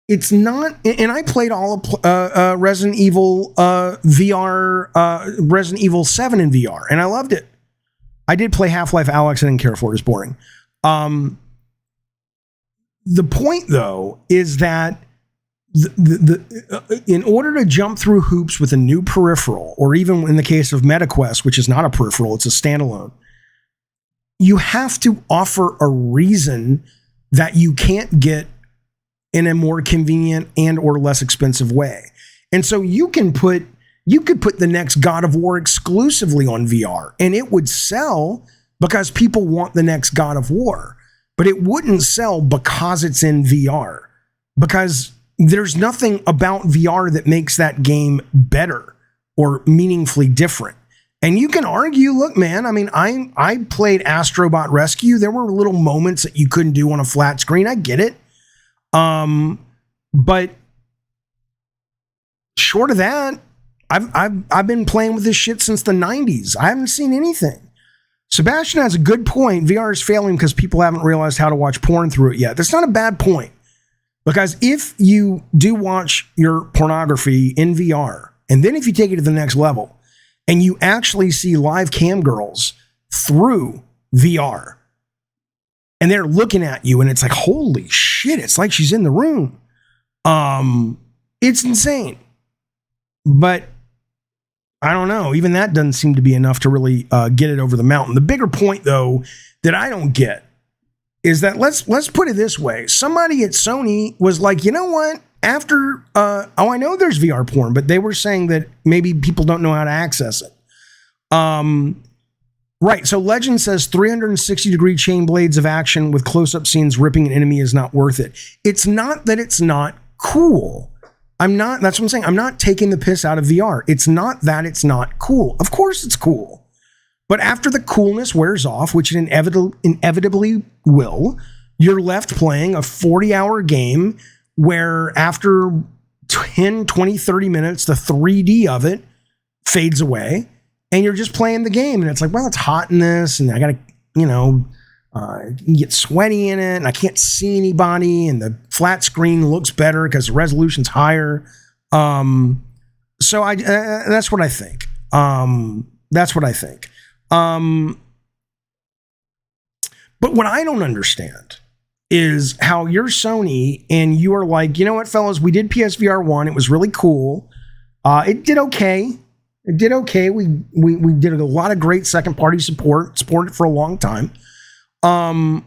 It's not, and I played all of Resident Evil VR, Resident Evil 7 in VR, and I loved it. I did play Half-Life Alyx. I didn't care for it. It was boring. The point, though, is that in order to jump through hoops with a new peripheral, or even in the case of MetaQuest, which is not a peripheral, it's a standalone, you have to offer a reason that you can't get in a more convenient and or less expensive way. And so you could put the next God of War exclusively on VR, and it would sell because people want the next God of War, but it wouldn't sell because it's in VR, because there's nothing about VR that makes that game better or meaningfully different. And you can argue, look, man, I mean, I played Astrobot Rescue. There were little moments that you couldn't do on a flat screen. I get it. But short of that, I've been playing with this shit since the 90s. I haven't seen anything. Sebastian has a good point. VR is failing because people haven't realized how to watch porn through it yet. That's not a bad point. Because if you do watch your pornography in VR, and then if you take it to the next level, and you actually see live cam girls through VR, and they're looking at you, and it's like, holy shit, it's like she's in the room. It's insane. But I don't know. Even that doesn't seem to be enough to really get it over the mountain. The bigger point, though, that I don't get is that let's put it this way. Somebody at Sony was like, you know what? After, I know there's VR porn, but they were saying that maybe people don't know how to access it. Right. So Legend says 360-degree chain blades of action with close-up scenes ripping an enemy is not worth it. It's not that it's not cool. That's what I'm saying. I'm not taking the piss out of VR. It's not that it's not cool. Of course it's cool. But after the coolness wears off, which it inevitably will, you're left playing a 40-hour game where after 10, 20, 30 minutes, the 3D of it fades away, and you're just playing the game. And it's like, well, it's hot in this, and I got to, you get sweaty in it, and I can't see anybody, and the flat screen looks better because the resolution's higher. So that's what I think. But what I don't understand is how you're Sony and you are like, you know what, fellas, we did PSVR 1. It was really cool. It did okay. We did a lot of great second party support. Supported it for a long time. You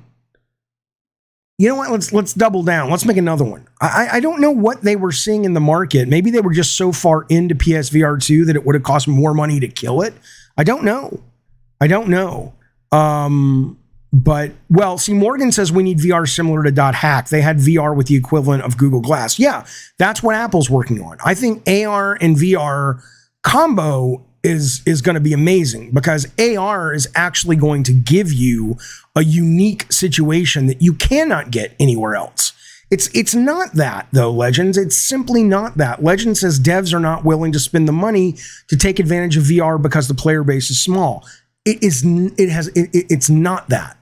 know what? Let's double down. Let's make another one. I don't know what they were seeing in the market. Maybe they were just so far into PSVR 2 that it would have cost more money to kill it. I don't know. But, well, see, Morgan says we need VR similar to .hack. They had VR with the equivalent of Google Glass. Yeah, that's what Apple's working on. I think AR and VR combo is going to be amazing because AR is actually going to give you a unique situation that you cannot get anywhere else. It's not that, though, Legends. It's simply not that. Legends says devs are not willing to spend the money to take advantage of VR because the player base is small. It's not that.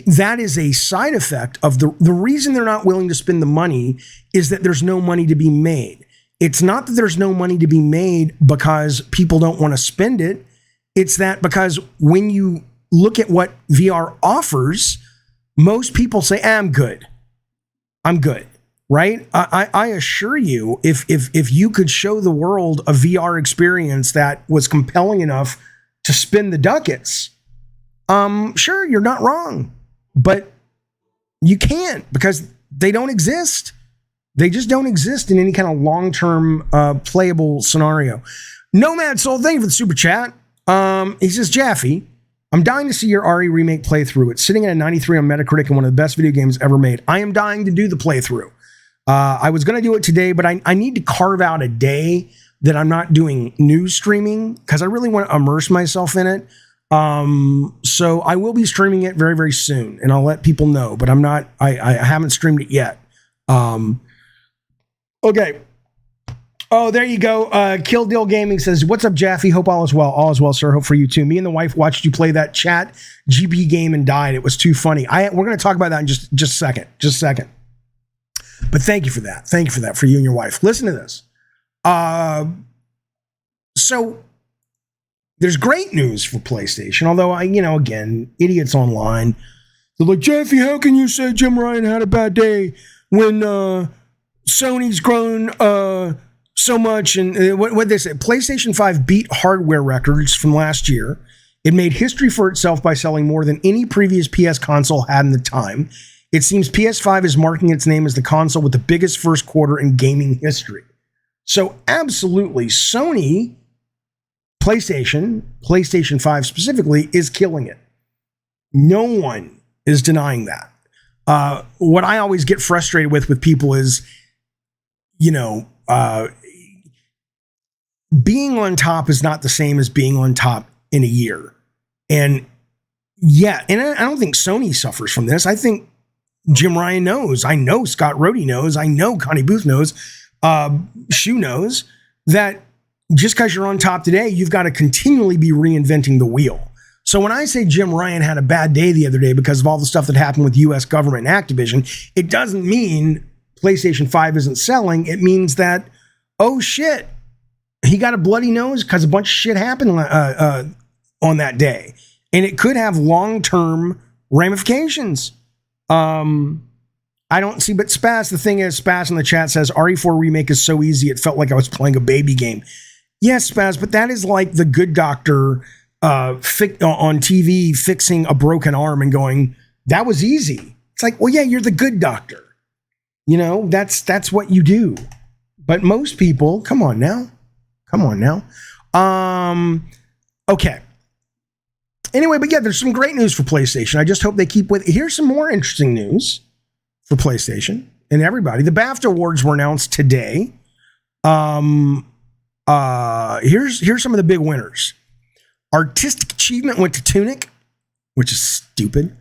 That is a side effect of the reason they're not willing to spend the money is that there's no money to be made. It's not that there's no money to be made because people don't want to spend it. It's that because when you look at what VR offers, most people say, I'm good, right? I assure you, if you could show the world a VR experience that was compelling enough to spend the ducats, sure, you're not wrong. But You can't, because they don't exist. They just don't exist in any kind of long-term playable scenario. Nomad Soul, thank you for the super chat. He says, Jaffe, I'm dying to see your RE remake playthrough. It's sitting at a 93 on Metacritic and one of the best video games ever made. I am dying to do the playthrough. I was going to do it today, but I need to carve out a day that I'm not doing news streaming because I really want to immerse myself in it. So I will be streaming it very, very soon, and I'll let people know, but I haven't streamed it yet. Okay. Oh, there you go. Kill Dill Gaming says, what's up, Jaffe? Hope all is well. All is well, sir. Hope for you too. Me and the wife watched you play that chat GP game and died. It was too funny. We're going to talk about that in just a second. Just a second. But thank you for that. Thank you for that, for you and your wife. Listen to this. So there's great news for PlayStation, although again, idiots online. They're like, Jaffe, how can you say Jim Ryan had a bad day when Sony's grown so much? And what they say, PlayStation 5 beat hardware records from last year. It made history for itself by selling more than any previous PS console had in the time. It seems PS5 is marking its name as the console with the biggest first quarter in gaming history. So absolutely, Sony, PlayStation 5 specifically, is killing it. No one is denying that. What I always get frustrated with people is, being on top is not the same as being on top in a year. And yeah, and I don't think Sony suffers from this. I think Jim Ryan knows. I know Scott Rohde knows. I know Connie Booth knows. Shu knows that just because you're on top today, you've got to continually be reinventing the wheel. So when I say Jim Ryan had a bad day the other day because of all the stuff that happened with U.S. government and Activision, it doesn't mean PlayStation 5 isn't selling. It means that, oh shit, he got a bloody nose because a bunch of shit happened on that day. And it could have long-term ramifications. I don't see, but Spaz, the thing is, Spaz in the chat says, RE4 remake is so easy, it felt like I was playing a baby game. Yes, Spaz, but that is like the Good Doctor on TV fixing a broken arm and going, that was easy. It's like, well, yeah, you're the Good Doctor. That's what you do. But most people, come on now. Okay. Anyway, but yeah, there's some great news for PlayStation. I just hope they keep with. Here's some more interesting news for PlayStation and everybody. The BAFTA awards were announced today. Here's some of the big winners. Artistic achievement went to Tunic, which is stupid.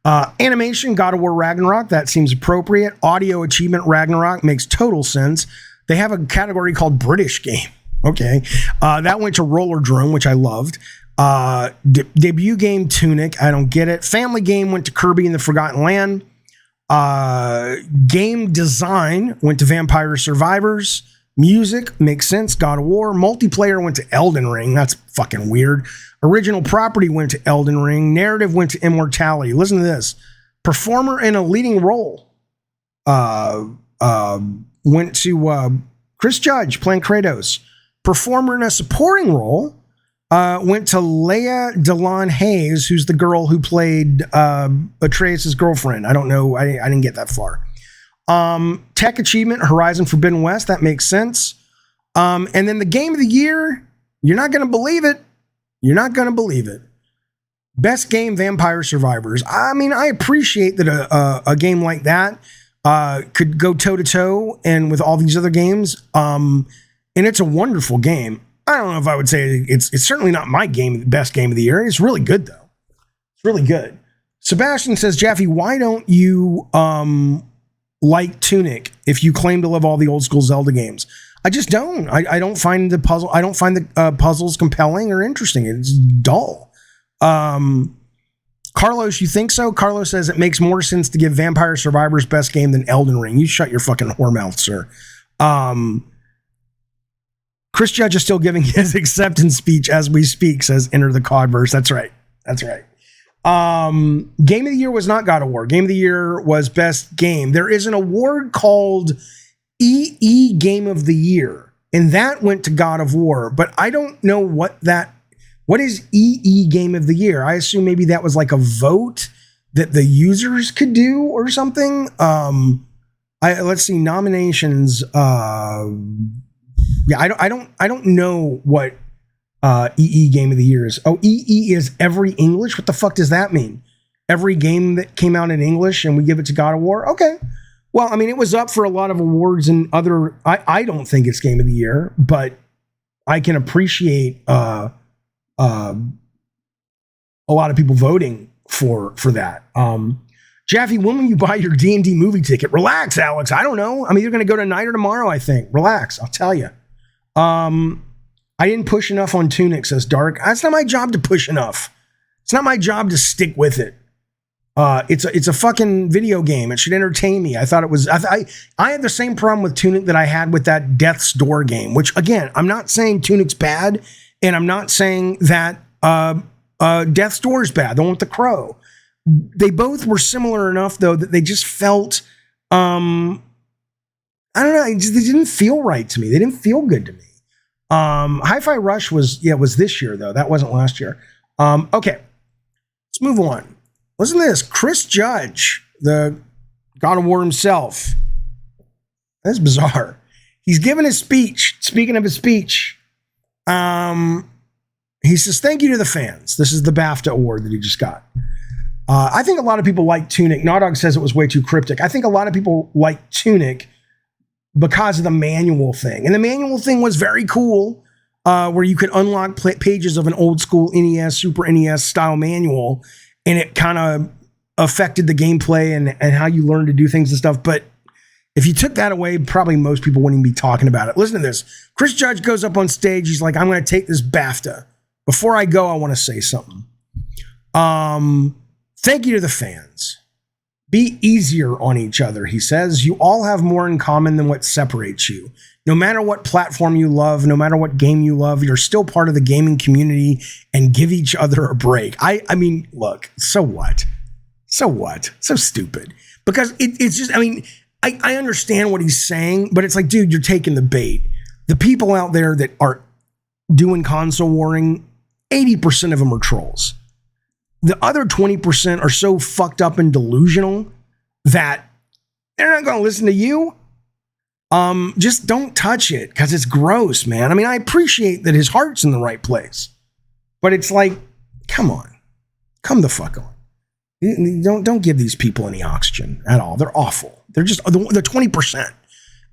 Animation, God of War Ragnarok, that seems appropriate. Audio achievement, Ragnarok, makes total sense. They have a category called British Game. Okay. That went to Roller Drone, which I loved. Debut game, Tunic, I don't get it. Family game went to Kirby and the Forgotten Land. Game design went to Vampire Survivors. Music makes sense, God of War. Multiplayer went to Elden Ring. That's fucking weird. Original property went to Elden Ring. Narrative went to Immortality. Listen to this. Performer in a leading role went to Chris Judge playing Kratos. Performer in a supporting role went to Leia DeLon Hayes, who's the girl who played Atreus' girlfriend. I don't know. I didn't get that far. Tech achievement, Horizon Forbidden West. That makes sense. And then the game of the year, you're not going to believe it. You're not going to believe it. Best game, Vampire Survivors. I mean, I appreciate that a game like that could go toe-to-toe and with all these other games. And it's a wonderful game. I don't know if I would say it's certainly not my best game of the year. It's really good, though. It's really good. Sebastian says, Jaffe, why don't you like Tunic if you claim to love all the old school Zelda games? I just don't. I don't find the puzzle. I don't find the puzzles compelling or interesting. It's dull. Carlos, you think so? Carlos says it makes more sense to give Vampire Survivors best game than Elden Ring. You shut your fucking whore mouth, sir. Chris Judge is still giving his acceptance speech as we speak, says enter the Codverse. That's right. That's right. Game of the year was not God of War. Game of the year was best game. There is an award called EE Game of the Year, and that went to God of War, but I don't know what is EE Game of the Year. I assume maybe that was like a vote that the users could do or something. Let's see, nominations. I don't know what EE Game of the Year is. Oh, EE is every English. What the fuck does that mean? Every game that came out in English, and we give it to God of War. Okay. Well, I mean, it was up for a lot of awards and other. I don't think it's Game of the Year, but I can appreciate a lot of people voting for that. Jaffe, when will you buy your D&D movie ticket? Relax, Alex. I don't know. I'm either going to go tonight or tomorrow, I think. Relax. I'll tell you. I didn't push enough on Tunic, says Dark. It's not my job to push enough. It's not my job to stick with it. It's a fucking video game. It should entertain me. I thought it was. I had the same problem with Tunic that I had with that Death's Door game. Which again, I'm not saying Tunic's bad, and I'm not saying that Death's Door is bad. The one with the crow. They both were similar enough though that they just felt. I don't know. They didn't feel right to me. They didn't feel good to me. Hi-Fi Rush was this year though. That wasn't last year. Okay, let's move on. Listen to this. Chris Judge, the God of War himself. That's bizarre. He's given his speech. Speaking of his speech, he says, thank you to the fans. This is the BAFTA award that he just got. I think a lot of people like Tunic. Nawdog says it was way too cryptic. I think a lot of people like Tunic because of the manual thing. And the manual thing was very cool, where you could unlock pages of an old school NES, Super NES style manual, and it kind of affected the gameplay and how you learn to do things and stuff. But if you took that away, probably most people wouldn't even be talking about it. Listen to this. Chris Judge goes up on stage. He's like, I'm going to take this BAFTA. Before I go, I want to say something. Thank you to the fans. Be easier on each other, he says. You all have more in common than what separates you. No matter what platform you love, no matter what game you love, you're still part of the gaming community, and give each other a break. I mean, look, so what? So what? So stupid. Because it's just, I mean, I understand what he's saying, but it's like, dude, you're taking the bait. The people out there that are doing console warring, 80% of them are trolls. The other 20% are so fucked up and delusional that they're not going to listen to you. Just don't touch it because it's gross, man. I mean, I appreciate that his heart's in the right place, but it's like, come on, come the fuck on. Don't give these people any oxygen at all. They're awful. They're just the 20%.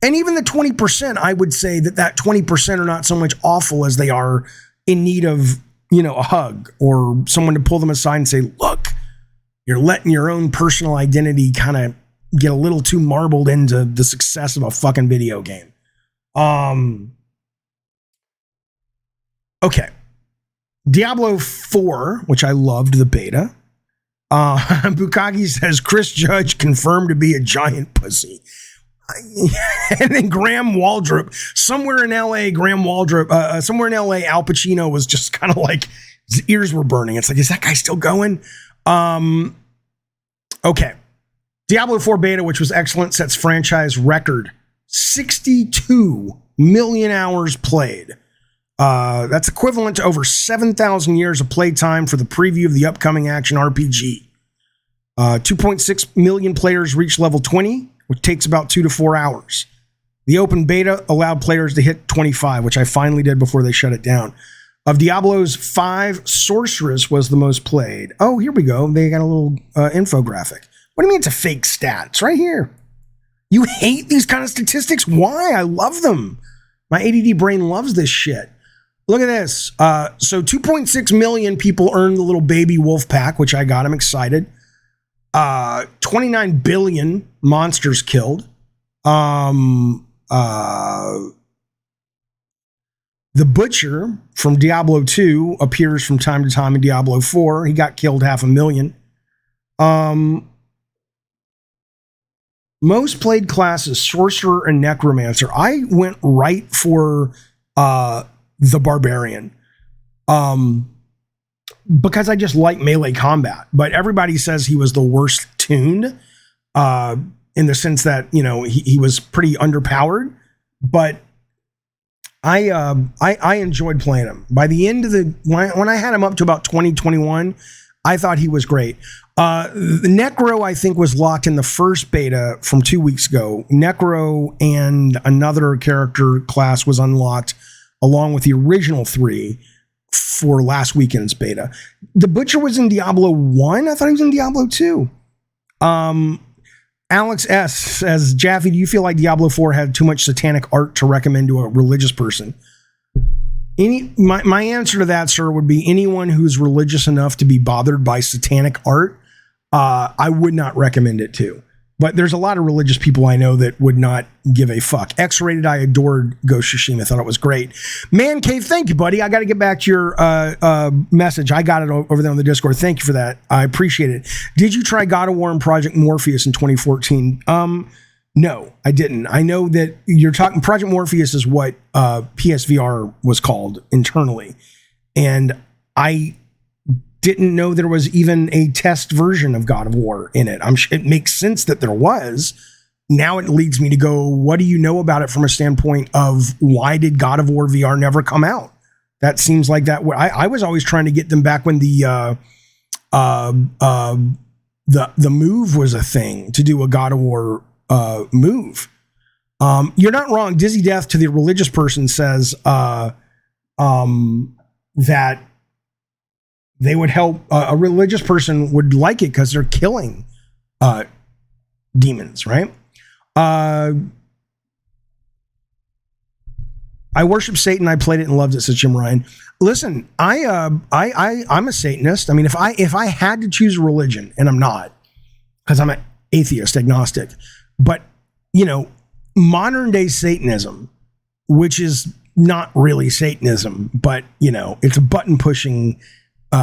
And even the 20%, I would say that 20% are not so much awful as they are in need of, a hug or someone to pull them aside and say, look, you're letting your own personal identity kind of get a little too marbled into the success of a fucking video game. Okay. Diablo 4, which I loved the beta. Bukaki says Chris Judge confirmed to be a giant pussy. And then Graham Waldrop, somewhere in LA, Al Pacino was just kind of like, his ears were burning. It's like, is that guy still going? Okay. Diablo 4 beta, which was excellent, sets franchise record 62 million hours played. That's equivalent to over 7,000 years of playtime for the preview of the upcoming action RPG. 2.6 million players reached level 20, which takes about 2 to 4 hours. The open beta allowed players to hit 25, which I finally did before they shut it down. Of Diablo's 5, Sorceress was the most played. Oh, here we go. They got a little infographic. What do you mean it's a fake stat? It's right here. You hate these kind of statistics? Why? I love them. My ADD brain loves this shit. Look at this. So 2.6 million people earned the little baby wolf pack, which I got. I'm excited. 29 billion monsters killed. The Butcher from Diablo 2 appears from time to time in Diablo 4. He got killed 500,000. Most played classes, Sorcerer and Necromancer. I went right for the Barbarian. Because I just like melee combat. But everybody says he was the worst tuned in the sense that, he was pretty underpowered. But I enjoyed playing him. By the end of when I had him up to about 2021, I thought he was great. The Necro, I think, was locked in the first beta from 2 weeks ago. Necro and another character class was unlocked along with the original 3 for last weekend's beta. The Butcher was in Diablo 1. I thought he was in Diablo 2. Alex S. says, Jaffe, do you feel like Diablo 4 had too much satanic art to recommend to a religious person? My answer to that, sir, would be anyone who's religious enough to be bothered by satanic art, I would not recommend it to. But there's a lot of religious people I know that would not give a fuck. X-Rated, I adored Ghost Tsushima. Thought it was great. Man Cave, thank you, buddy. I got to get back to your message. I got it over there on the Discord. Thank you for that. I appreciate it. Did you try God of War and Project Morpheus in 2014? No, I didn't. I know that you're talking Project Morpheus is what PSVR was called internally. And I didn't know there was even a test version of God of War in it. It makes sense that there was. Now it leads me to go, what do you know about it from a standpoint of why did God of War VR never come out? That seems like that. I was always trying to get them back when the move was a thing, to do a God of War move. You're not wrong. Dizzy Death to the religious person says that they would help. A religious person would like it because they're killing demons, right? I worship Satan. I played it and loved it, says Jim Ryan. Listen, I'm a Satanist. I mean, if I had to choose a religion, and I'm not, because I'm an atheist, agnostic, but you know, modern day Satanism, which is not really Satanism, but you know, it's a button pushing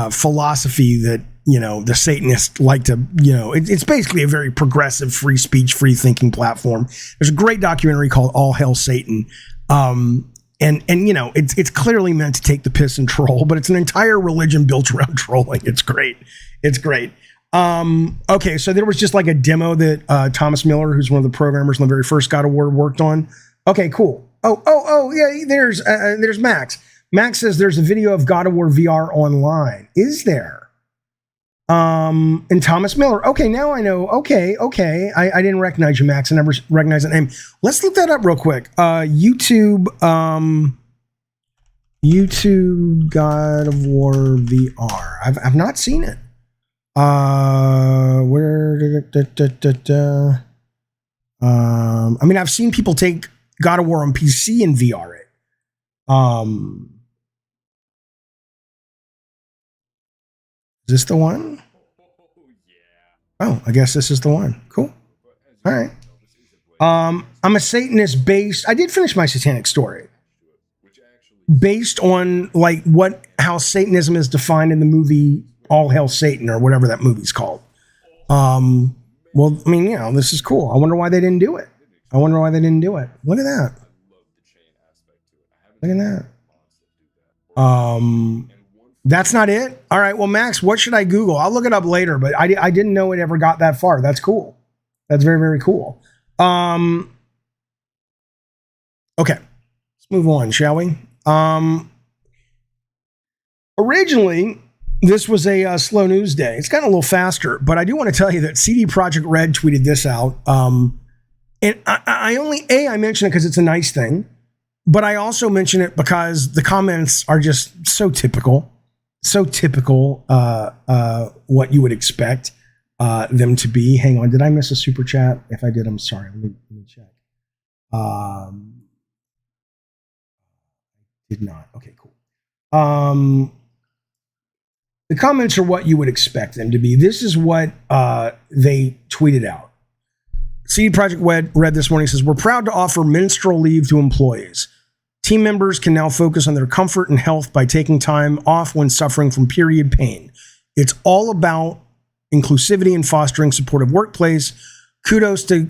philosophy that, you know, the Satanists like to, you know, it's basically a very progressive, free speech, free thinking platform. There's a great documentary called All Hail Satan. And you know, it's clearly meant to take the piss and troll, but it's an entire religion built around trolling. It's great. It's great. Okay, so there was just like a demo that Thomas Miller, who's one of the programmers on the very first God of War, worked on. Okay, cool. Oh, yeah, there's Max. Max says there's a video of God of War VR online. Is there? And Thomas Miller. Okay, now I know. Okay. I didn't recognize you, Max. I never recognized that name. Let's look that up real quick. YouTube God of War VR. I've not seen it. Where? I mean, I've seen people take God of War on PC and VR it. Is this the one? Oh, I guess this is the one. Cool. All right. I'm a Satanist based. I did finish my satanic story based on like how Satanism is defined in the movie All Hail Satan or whatever that movie's called. Well, I mean, you know, this is cool. I wonder why they didn't do it. Look at that. Look at that. That's not it? All right, well, Max, what should I Google? I'll look it up later, but I didn't know it ever got that far. That's cool. That's very, very cool. Okay, let's move on, shall we? Originally, this was a slow news day. It's gotten a little faster, but I do want to tell you that CDPR Red tweeted this out. And I mention it because it's a nice thing, but I also mention it because the comments are just so typical. What you would expect them to be. Hang on, did I miss a super chat? If I did, I'm sorry. Let me check. Did not. Okay, cool. The comments are what you would expect them to be. This is what they tweeted out. CD Projekt Red this morning says, we're proud to offer menstrual leave to employees. Team members can now focus on their comfort and health by taking time off when suffering from period pain. It's all about inclusivity and fostering supportive workplace. Kudos to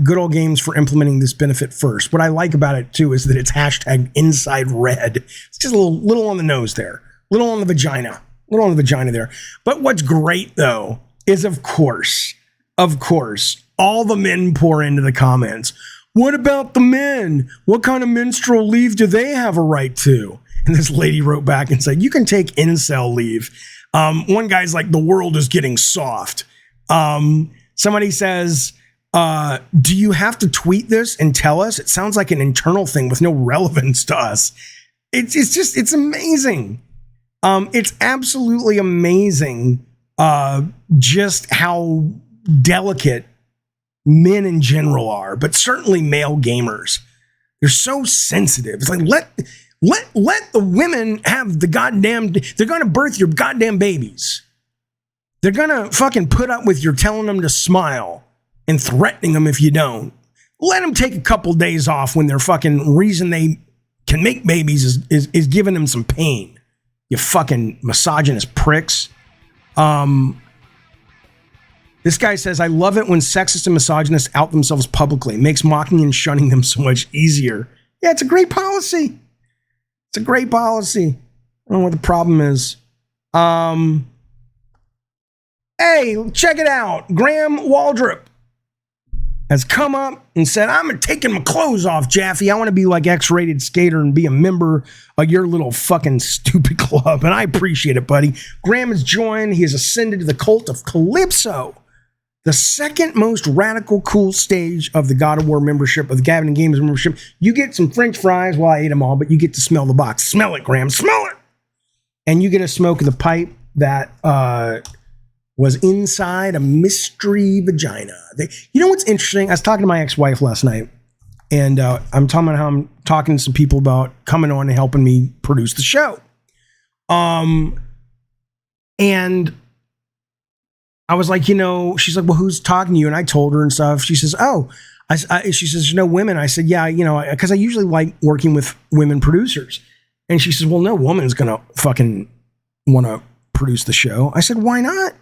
Good Old Games for implementing this benefit first. What I like about it, too, is that it's hashtag inside red. It's just a little on the nose there. Little on the vagina there. But what's great, though, is, of course, all the men pour into the comments. What about the men? What kind of menstrual leave do they have a right to? And this lady wrote back and said, you can take incel leave. One guy's like, the world is getting soft. Somebody says, do you have to tweet this and tell us? It sounds like an internal thing with no relevance to us. It's amazing. It's absolutely amazing just how delicate men in general are, but certainly male gamers. They're so sensitive. It's like, let the women have the goddamn, they're going to birth your goddamn babies. They're going to fucking put up with your telling them to smile and threatening them if you don't. Let them take a couple days off when their fucking reason they can make babies is giving them some pain. You fucking misogynist pricks. This guy says, I love it when sexist and misogynists out themselves publicly. It makes mocking and shunning them so much easier. Yeah, it's a great policy. It's a great policy. I don't know what the problem is. Hey, check it out. Graham Waldrop has come up and said, I'm taking my clothes off, Jaffe. I want to be like X-rated skater and be a member of your little fucking stupid club. And I appreciate it, buddy. Graham has joined. He has ascended to the cult of Calypso, the second most radical cool stage of the God of War membership, of the Gavin and Games membership. You get some French fries. Well, I ate them all, but you get to smell the box. Smell it, Graham. Smell it. And you get a smoke of the pipe that was inside a mystery vagina. You know what's interesting? I was talking to my ex-wife last night, and I'm talking about how I'm talking to some people about coming on and helping me produce the show. And I was like, she's like, well, who's talking to you? And I told her and stuff. She says, she says, there's no women. I said, yeah, because I usually like working with women producers. And she says, well, no woman's going to fucking want to produce the show. I said, why not?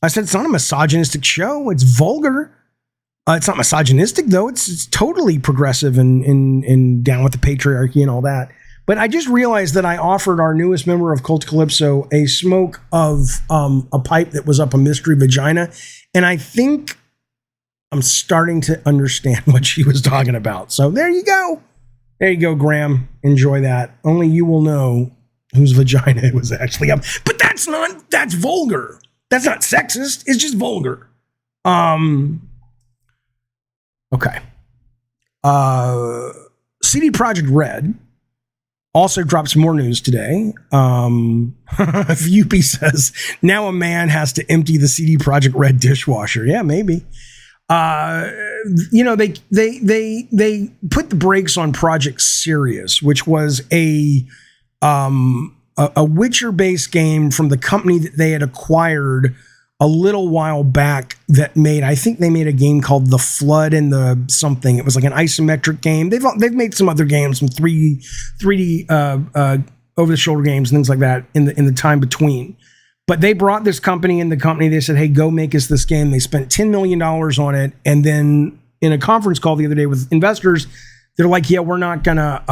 I said, it's not a misogynistic show. It's vulgar. It's not misogynistic, though. It's totally progressive and down with the patriarchy and all that. But I just realized that I offered our newest member of Cult Calypso a smoke of a pipe that was up a mystery vagina. And I think I'm starting to understand what she was talking about. So there you go. There you go, Graham. Enjoy that. Only you will know whose vagina it was actually up. But that's vulgar. That's not sexist. It's just vulgar. Okay. CD Projekt Red also dropped some more news today. Vupi says, now a man has to empty the CD Projekt Red dishwasher. Yeah, maybe. They put the brakes on Project Sirius, which was a Witcher-based game from the company that they had acquired a little while back that I think they made a game called The Flood and the something. It was like an isometric game. They've made some other games, some 3D over-the-shoulder games and things like that in the time between. But they brought this company in the company. They said, hey, go make us this game. They spent $10 million on it. And then in a conference call the other day with investors, they're like, yeah, we're not gonna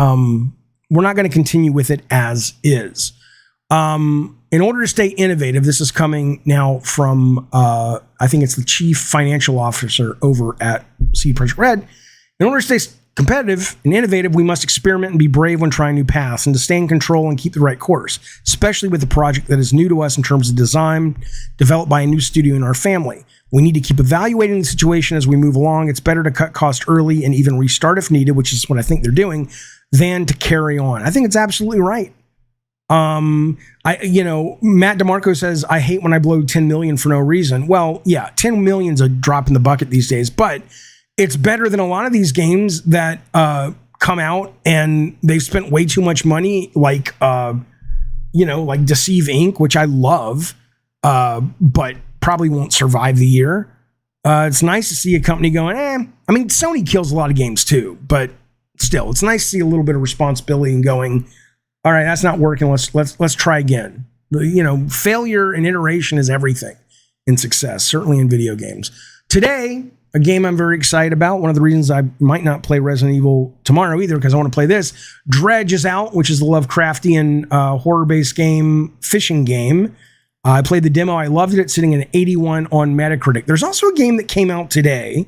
continue with it as is. In order to stay innovative, this is coming now from, I think it's the chief financial officer over at CD Projekt Red. In order to stay competitive and innovative, we must experiment and be brave when trying new paths and to stay in control and keep the right course, especially with a project that is new to us in terms of design, developed by a new studio in our family. We need to keep evaluating the situation as we move along. It's better to cut costs early and even restart if needed, which is what I think they're doing, than to carry on. I think it's absolutely right. Matt DeMarco says, I hate when I blow 10 million for no reason. Well, yeah, 10 million's a drop in the bucket these days, but it's better than a lot of these games that come out and they've spent way too much money, like Deceive Inc., which I love, but probably won't survive the year. It's nice to see a company going, I mean, Sony kills a lot of games too, but still, it's nice to see a little bit of responsibility and going, all right, that's not working. Let's try again. Failure and iteration is everything in success, certainly in video games. Today, a game I'm very excited about. One of the reasons I might not play Resident Evil tomorrow either, because I want to play this. Dredge is out, which is the Lovecraftian horror-based game, fishing game. I played the demo. I loved it. It's sitting at 81 on Metacritic. There's also a game that came out today,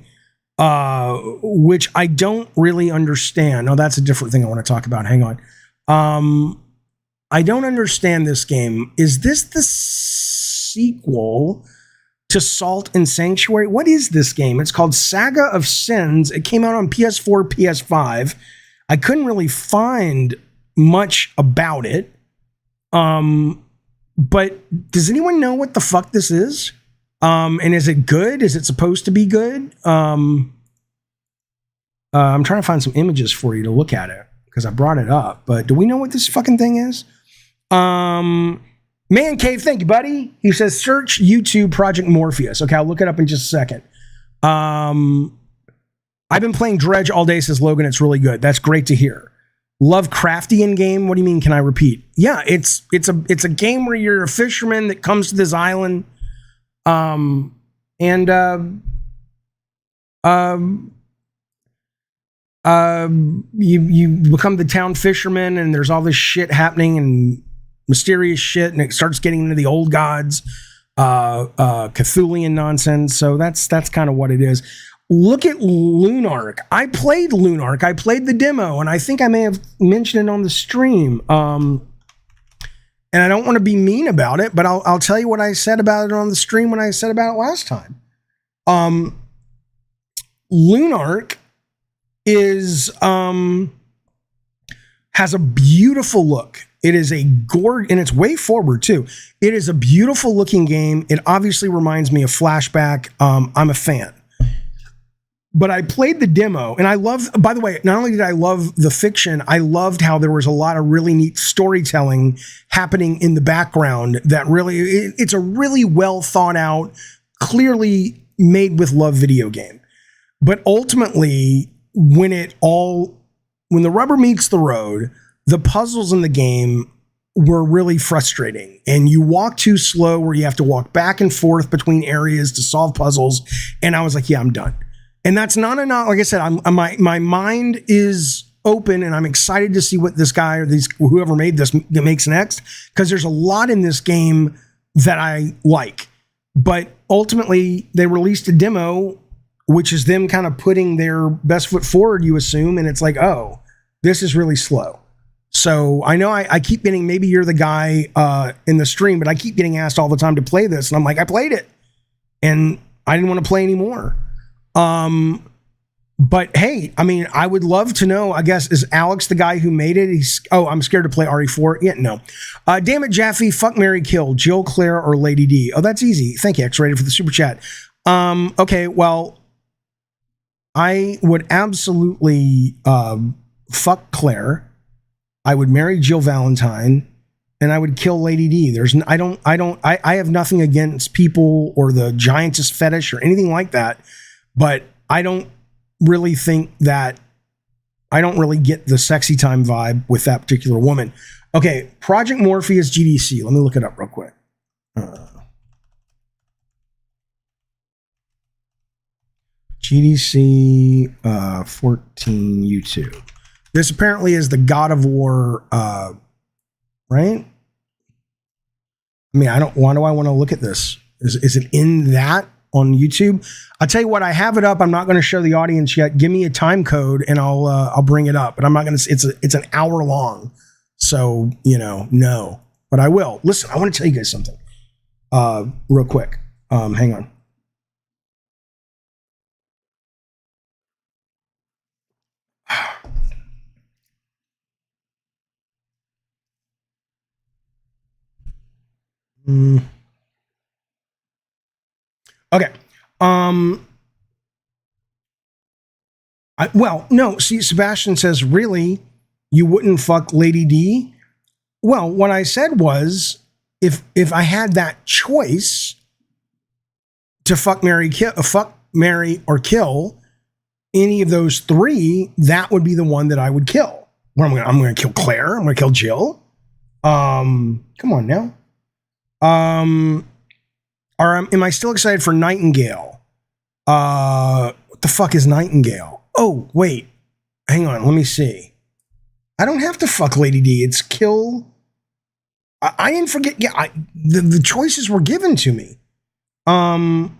which I don't really understand. No, that's a different thing I want to talk about. Hang on. I don't understand this game. Is this the sequel to Salt and Sanctuary. What is this game? It's called Saga of Sins. It came out on PS4, PS5. I couldn't really find much about it. But does anyone know what the fuck this is? And is it good? Is it supposed to be good? I'm trying to find some images for you to look at it because I brought it up. But do we know what this fucking thing is? Man Cave, thank you, buddy. He says, search YouTube Project Morpheus. Okay, I'll look it up in just a second. I've been playing Dredge all day, says Logan. It's really good. That's great to hear. Lovecraftian game? What do you mean, can I repeat? Yeah, it's a game where you're a fisherman that comes to this island. You become the town fisherman, and there's all this shit happening and mysterious shit, and it starts getting into the old gods, Cthulhian nonsense. So that's kind of what it is. Look at Lunark. I played Lunark. I played the demo, and I think I may have mentioned it on the stream. And I don't want to be mean about it, but I'll tell you what I said about it on the stream when I said about it last time. Lunark is has a beautiful look. It is a and it's way forward too. It is a beautiful looking game. It obviously reminds me of Flashback. I'm a fan. But I played the demo, and I love, by the way, not only did I love the fiction, I loved how there was a lot of really neat storytelling happening in the background that really, it's a really well thought out, clearly made with love video game. But ultimately, when the rubber meets the road, the puzzles in the game were really frustrating, and you walk too slow where you have to walk back and forth between areas to solve puzzles. And I was like, yeah, I'm done. And that's not like I said, my mind is open, and I'm excited to see what this guy or whoever made this makes next, because there's a lot in this game that I like. But ultimately, they released a demo, which is them kind of putting their best foot forward, you assume, and it's like, oh, this is really slow. So I know I keep getting, maybe you're the guy in the stream, but I keep getting asked all the time to play this, and I'm like, I played it, and I didn't want to play anymore. But hey, I mean, I would love to know, I guess, is Alex the guy who made it? I'm scared to play RE4. Yeah, no. Damn it, Jaffe, fuck, marry, kill, Jill, Claire, or Lady D. Oh, that's easy. Thank you, X-Rated, for the super chat. Okay, well, I would absolutely fuck Claire. I would marry Jill Valentine, and I would kill Lady D. I have nothing against people or the giantess fetish or anything like that. But I don't really think that, I don't really get the sexy time vibe with that particular woman. Okay, Project Morpheus GDC. Let me look it up real quick. GDC 14 YouTube. This apparently is the God of War, right? I mean, why do I want to look at this? Is it in that on YouTube? I'll tell you what, I have it up. I'm not going to show the audience yet. Give me a time code and I'll bring it up. But I'm not going to. It's an hour long, so no. But I will. Listen, I want to tell you guys something, real quick. Hang on. Okay. No, see, Sebastian says, really, you wouldn't fuck Lady D? Well, what I said was, if I had that choice to fuck, marry, or kill any of those three, that would be the one that I would kill. I'm going to kill Claire. I'm going to kill Jill. Come on now. Am I still excited for Nightingale? What the fuck is Nightingale? Oh, wait. Hang on. Let me see. I don't have to fuck Lady D. It's kill. I didn't forget. Yeah, the choices were given to me. The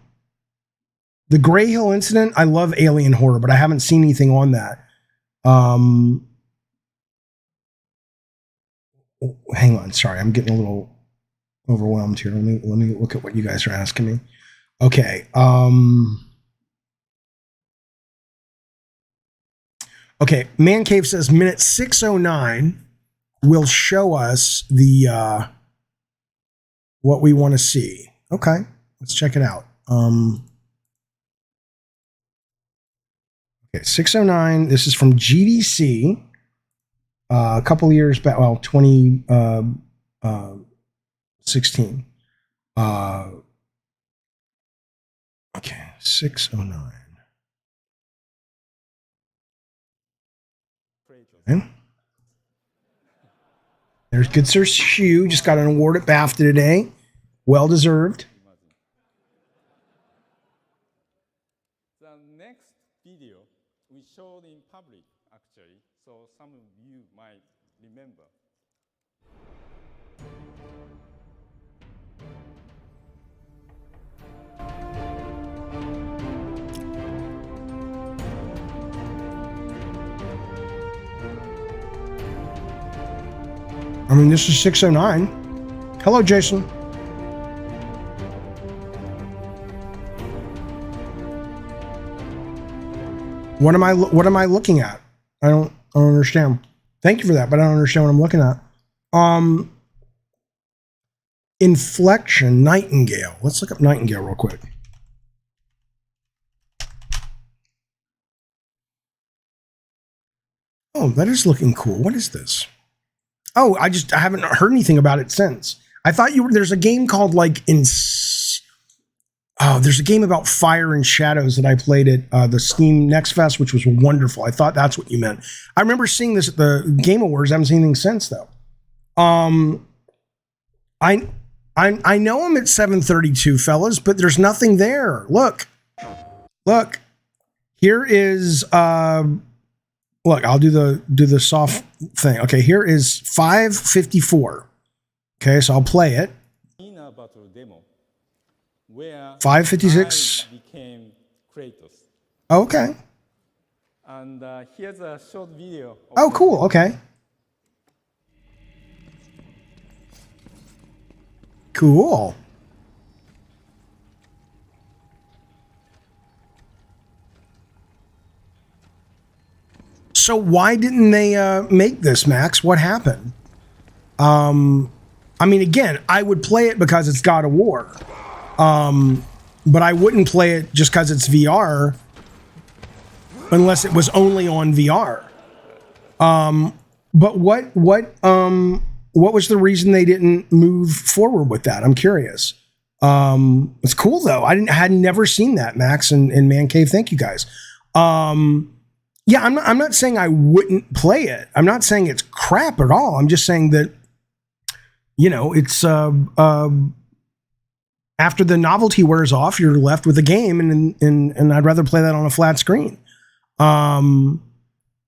Grey Hill incident. I love alien horror, but I haven't seen anything on that. Hang on. Sorry, I'm getting a little overwhelmed here. Let me look at what you guys are asking me. Okay. Okay. Man Cave says minute 609 will show us the what we want to see. Okay. Let's check it out. Okay, 609. This is from GDC. A couple of years back, well, 2016. Okay, 609. Okay. There's Good Sir Hugh, just got an award at BAFTA today. Well deserved. The next video we showed in public, actually, so some of you might remember. I mean, this is 609. Hello, Jason. What am I looking at? I don't understand. Thank you for that, but I don't understand what I'm looking at. Inflection, Nightingale. Let's look up Nightingale real quick. Oh, that is looking cool. What is this? Oh, I haven't heard anything about it since. I thought there's a game called like there's a game about fire and shadows that I played at the Steam Next Fest, which was wonderful. I thought that's what you meant. I remember seeing this at the Game Awards. I haven't seen anything since though. I know I'm at 732, fellas, but there's nothing there. Look. Here is look, I'll do the soft thing. Okay, here is 554. Okay, so I'll play it. 556. Became Kratos. Okay. And here's a short video. Oh, cool. Okay. Cool. So why didn't they make this, Max? What happened? I mean, again, I would play it because it's God of War. But I wouldn't play it just because it's VR unless it was only on VR. But what was the reason they didn't move forward with that? I'm curious. It's cool though. I had never seen that, Max and Man Cave. Thank you guys. Yeah, I'm not saying I wouldn't play it. I'm not saying it's crap at all. I'm just saying that, you know, it's after the novelty wears off, you're left with a game, and I'd rather play that on a flat screen.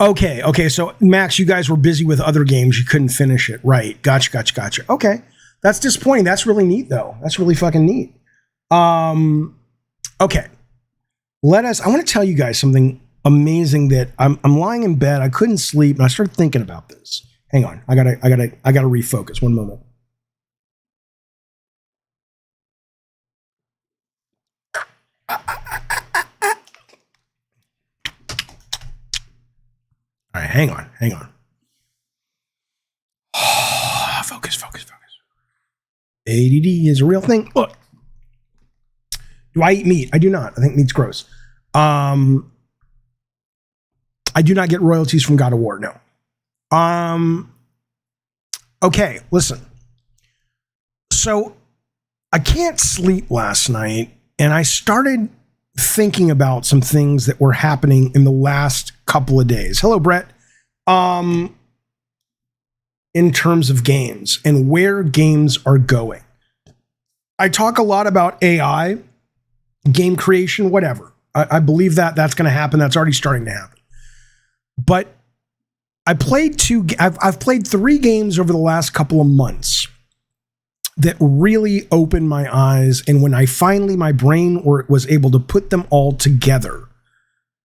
Okay. So Max, you guys were busy with other games. You couldn't finish it. Right. Gotcha. Okay. That's disappointing. That's really neat though. That's really fucking neat. Okay. I want to tell you guys something amazing that I'm lying in bed. I couldn't sleep and I started thinking about this. Hang on. I gotta refocus. One moment. All right, hang on. Focus. ADD is a real thing. Look. Do I eat meat? I do not. I think meat's gross. I do not get royalties from God of War, no. Okay, listen. So I can't sleep last night, and I started thinking about some things that were happening in the last couple of days. Hello, Brett. In terms of games and where games are going. I talk a lot about AI, game creation, whatever. I believe that's going to happen. That's already starting to happen. But I've played 3 games over the last couple of months that really opened my eyes. And when my brain was able to put them all together,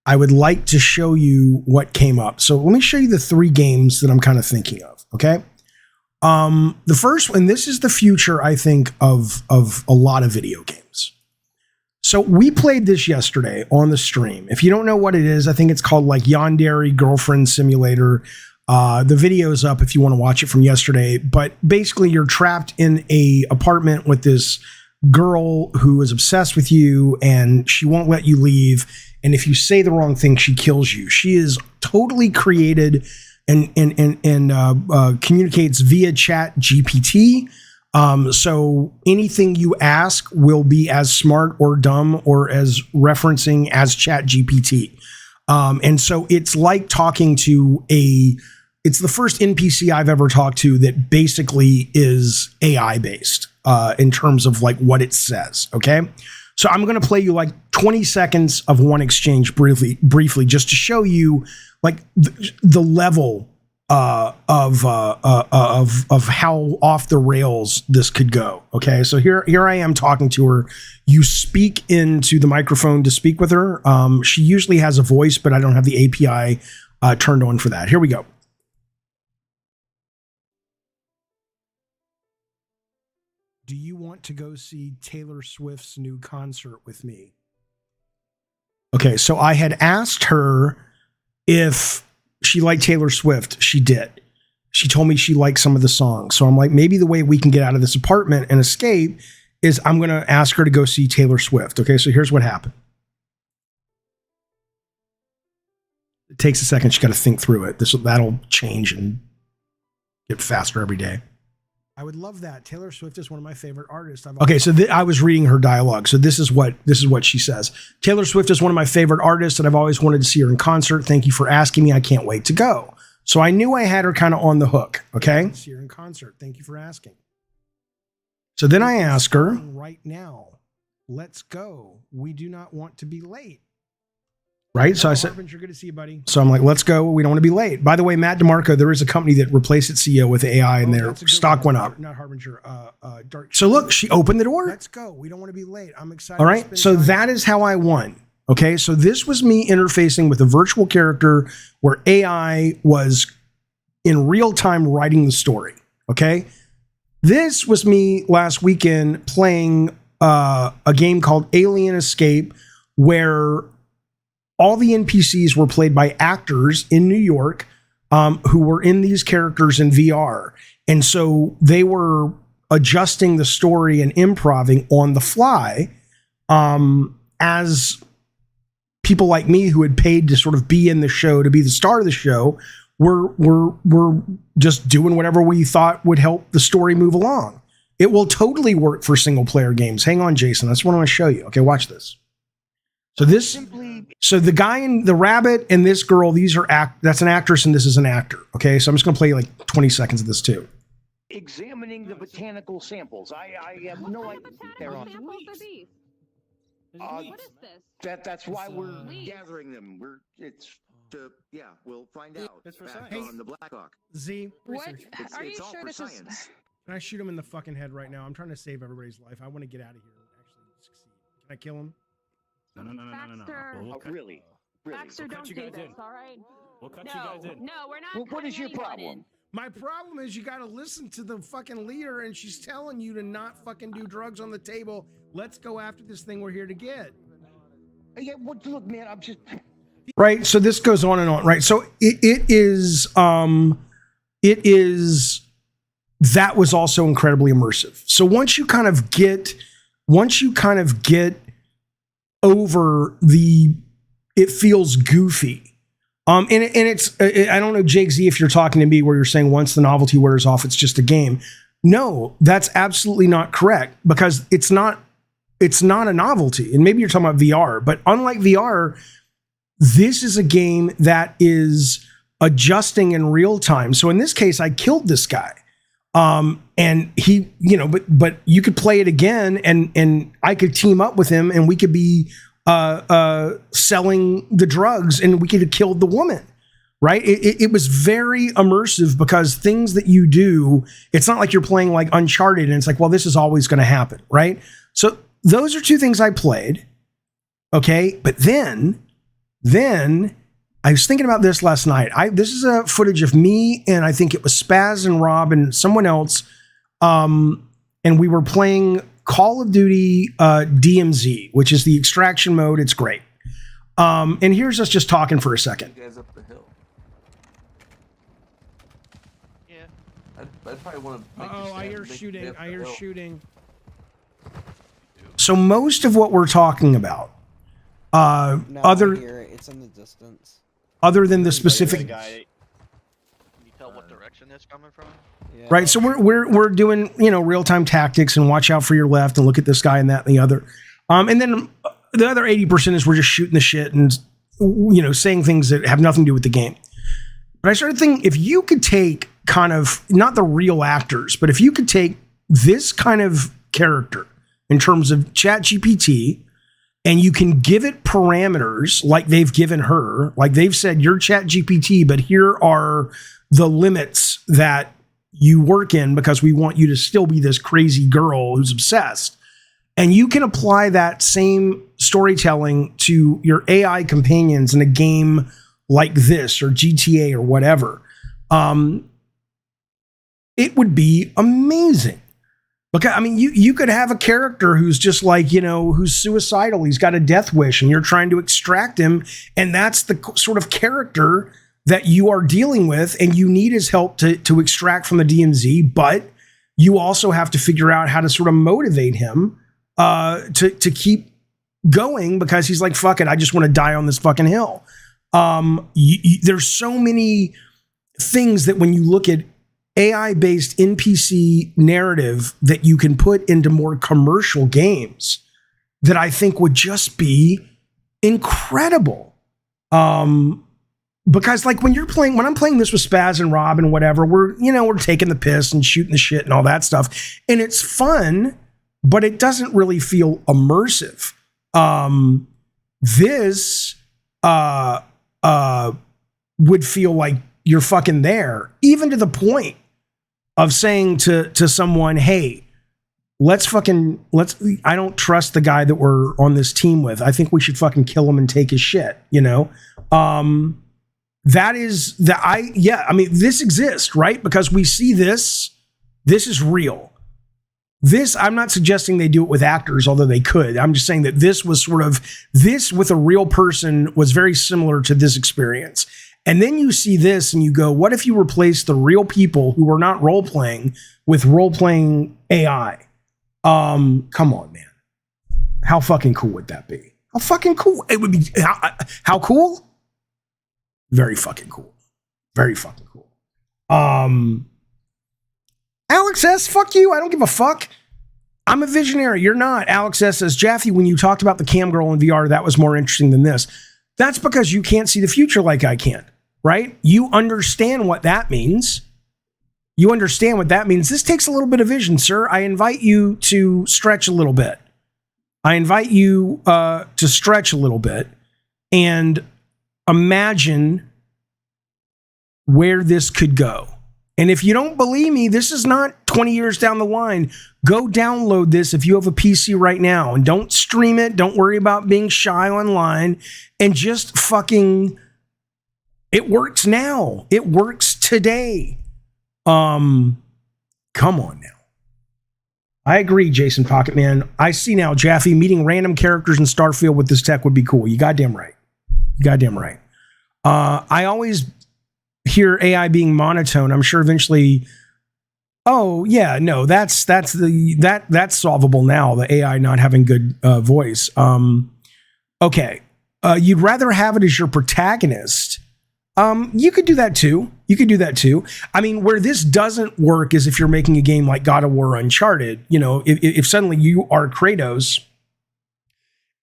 I would like to show you what came up. So let me show you the 3 games that I'm kind of thinking of. Okay. The first one, this is the future, I think, of a lot of video games. So we played this yesterday on the stream. If you don't know what it is, I think it's called like Yandere Girlfriend Simulator. The video's up if you want to watch it from yesterday. But basically, you're trapped in a apartment with this girl who is obsessed with you, and she won't let you leave. And if you say the wrong thing, she kills you. She is totally created and communicates via chat GPT. So anything you ask will be as smart or dumb or as referencing as chat GPT. And so it's like talking to it's the first NPC I've ever talked to that basically is AI based, in terms of like what it says. Okay. So I'm going to play you like 20 seconds of one exchange briefly, just to show you like the level of how off the rails this could go. Okay, so here I am talking to her. You speak into the microphone to speak with her. She usually has a voice, but I don't have the API turned on for that. Here we go. Do you want to go see Taylor Swift's new concert with me? Okay, so I had asked her if she liked Taylor Swift. She did. She told me she liked some of the songs. So I'm like, maybe the way we can get out of this apartment and escape is I'm going to ask her to go see Taylor Swift. Okay, so here's what happened. It takes a second. She got to think through it. That'll change and get faster every day. I would love that. Taylor Swift is one of my favorite artists. Okay, so I was reading her dialogue. So this is what she says. Taylor Swift is one of my favorite artists, and I've always wanted to see her in concert. Thank you for asking me. I can't wait to go. So I knew I had her kind of on the hook. Okay, see her in concert. Thank you for asking. So then I ask her right now. Let's go. We do not want to be late. Right. So I said, good to see you, buddy. So I'm like, let's go. We don't want to be late. By the way, Matt DeMarco, there is a company that replaced its CEO with AI and their stock went up. Not Harbinger. Dark. So look, she opened the door. Let's go. We don't want to be late. I'm excited. All right. So that is how I won. Okay. So this was me interfacing with a virtual character where AI was in real time writing the story. Okay. This was me last weekend playing a game called Alien Escape, where all the NPCs were played by actors in New York who were in these characters in VR. And so they were adjusting the story and improving on the fly as people like me who had paid to sort of be in the show, to be the star of the show, were just doing whatever we thought would help the story move along. It will totally work for single player games. Hang on, Jason. That's what I want to show you. Okay, watch this. So the guy and the rabbit and this girl, that's an actress and this is an actor. Okay, so I'm just going to play like 20 seconds of this too. Examining the botanical samples. I have no idea. What samples are these? What is this? That's why we're gathering them. We'll find out. It's for back science. on the Blackhawk. Z, What? Are you It's all sure for this science. is? can I shoot him in the fucking head right now? I'm trying to save everybody's life. I want to get out of here and actually succeed. Can I kill him? No. Baxter. We'll Oh, cut- really? Baxter, cut don't you do guys this, in. all right? We'll cut you No, guys in. no, we're not. Well, what cutting is your anyone problem? in. My problem is you got to listen to the fucking leader and she's telling you to not fucking do drugs on the table. Let's go after this thing we're here to get. Yeah, look, man, I'm just. Right. So this goes on and on. Right. So it is, that was also incredibly immersive. So once you kind of get over it feels goofy. And it's, I don't know, Jake Z, if you're talking to me where you're saying once the novelty wears off, it's just a game. No, that's absolutely not correct, because it's not a novelty. And maybe you're talking about VR, but unlike VR, this is a game that is adjusting in real time. So in this case, I killed this guy. And he, but you could play it again and I could team up with him and we could be selling the drugs and we could have killed the woman. Right. It was very immersive because things that you do, it's not like you're playing like Uncharted and it's like, well, this is always going to happen. Right. So those are two things I played. Okay. But then I was thinking about this last night. This is a footage of me and I think it was Spaz and Rob and someone else. And we were playing Call of Duty DMZ, which is the extraction mode. It's great. And here's us just talking for a second. You guys up the hill. Yeah. I'd probably want to make I hear shooting. I hear shooting. So most of what we're talking about, No, I hear it. It's in the distance. other than the specific, Can you tell what direction it's coming from? Yeah. right? So we're doing, you know, real-time tactics and watch out for your left and look at this guy and that and the other. And then the other 80% is we're just shooting the shit and, you know, saying things that have nothing to do with the game. But I started thinking, if you could take kind of, not the real actors, but if you could take this kind of character in terms of ChatGPT, and you can give it parameters like they've given her, like they've said, you're ChatGPT, but here are the limits that you work in because we want you to still be this crazy girl who's obsessed. And you can apply that same storytelling to your AI companions in a game like this or GTA or whatever. It would be amazing. Because, I mean, you could have a character who's just like, you know, who's suicidal. He's got a death wish and you're trying to extract him. And that's the sort of character that you are dealing with. And you need his help to extract from the DMZ. But you also have to figure out how to sort of motivate him to keep going, because he's like, fuck it, I just want to die on this fucking hill. There's so many things that when you look at AI-based NPC narrative that you can put into more commercial games that I think would just be incredible. Because like when I'm playing this with Spaz and Rob and whatever, we're taking the piss and shooting the shit and all that stuff. And it's fun, but it doesn't really feel immersive. This would feel like you're fucking there, even to the point of saying to someone, hey, I don't trust the guy that we're on this team with. I think we should fucking kill him and take his shit, you know? I mean, this exists, right? Because we see this is real. I'm not suggesting they do it with actors, although they could. I'm just saying that this with a real person was very similar to this experience. And then you see this and you go, what if you replace the real people who are not role-playing with role-playing AI? Come on, man. How fucking cool would that be? How fucking cool? It would be, how cool? Very fucking cool. Very fucking cool. Alex S., fuck you. I don't give a fuck. I'm a visionary. You're not. Alex S. says, Jaffe, when you talked about the cam girl in VR, that was more interesting than this. That's because you can't see the future like I can, right? You understand what that means. This takes a little bit of vision, sir. I invite you to stretch a little bit. And imagine where this could go. And if you don't believe me, this is not 20 years down the line. Go download this if you have a PC right now, and don't stream it. Don't worry about being shy online, and just fucking, it works now. It works today. Come on now. I agree, Jason Pocketman. I see now, Jaffe, meeting random characters in Starfield with this tech would be cool. You goddamn right. I always hear AI being monotone. I'm sure eventually. Oh yeah, no, that's solvable now. The AI not having good voice. Okay, you'd rather have it as your protagonist. You could do that too. I mean, where this doesn't work is if you're making a game like God of War or Uncharted. You know, if suddenly you are Kratos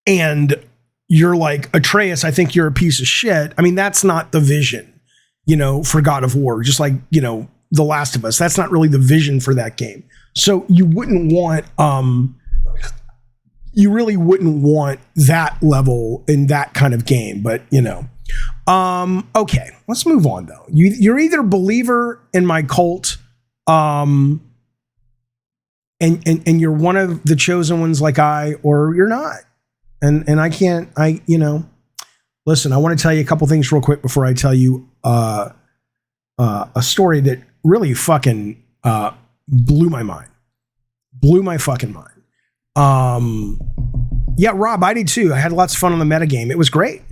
and you're like, Atreus, I think you're a piece of shit. I mean, that's not the vision. You know, for God of War, just like, you know, The Last of Us, that's not really the vision for that game. So you wouldn't want, you really wouldn't want that level in that kind of game, but you know. Okay, let's move on though. You're either a believer in my cult, and you're one of the chosen ones like I, or you're not. And you know, listen, I want to tell you a couple things real quick before I tell you a story that really fucking blew my mind. Blew my fucking mind. Yeah, Rob, I did too. I had lots of fun on the metagame. It was great.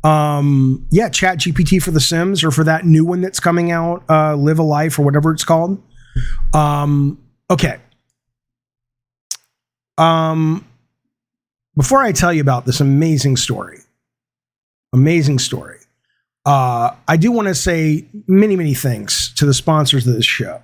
Yeah, Chat GPT for The Sims or for that new one that's coming out, Live a Life or whatever it's called. Okay. Before I tell you about this amazing story, I do want to say many, many thanks to the sponsors of this show.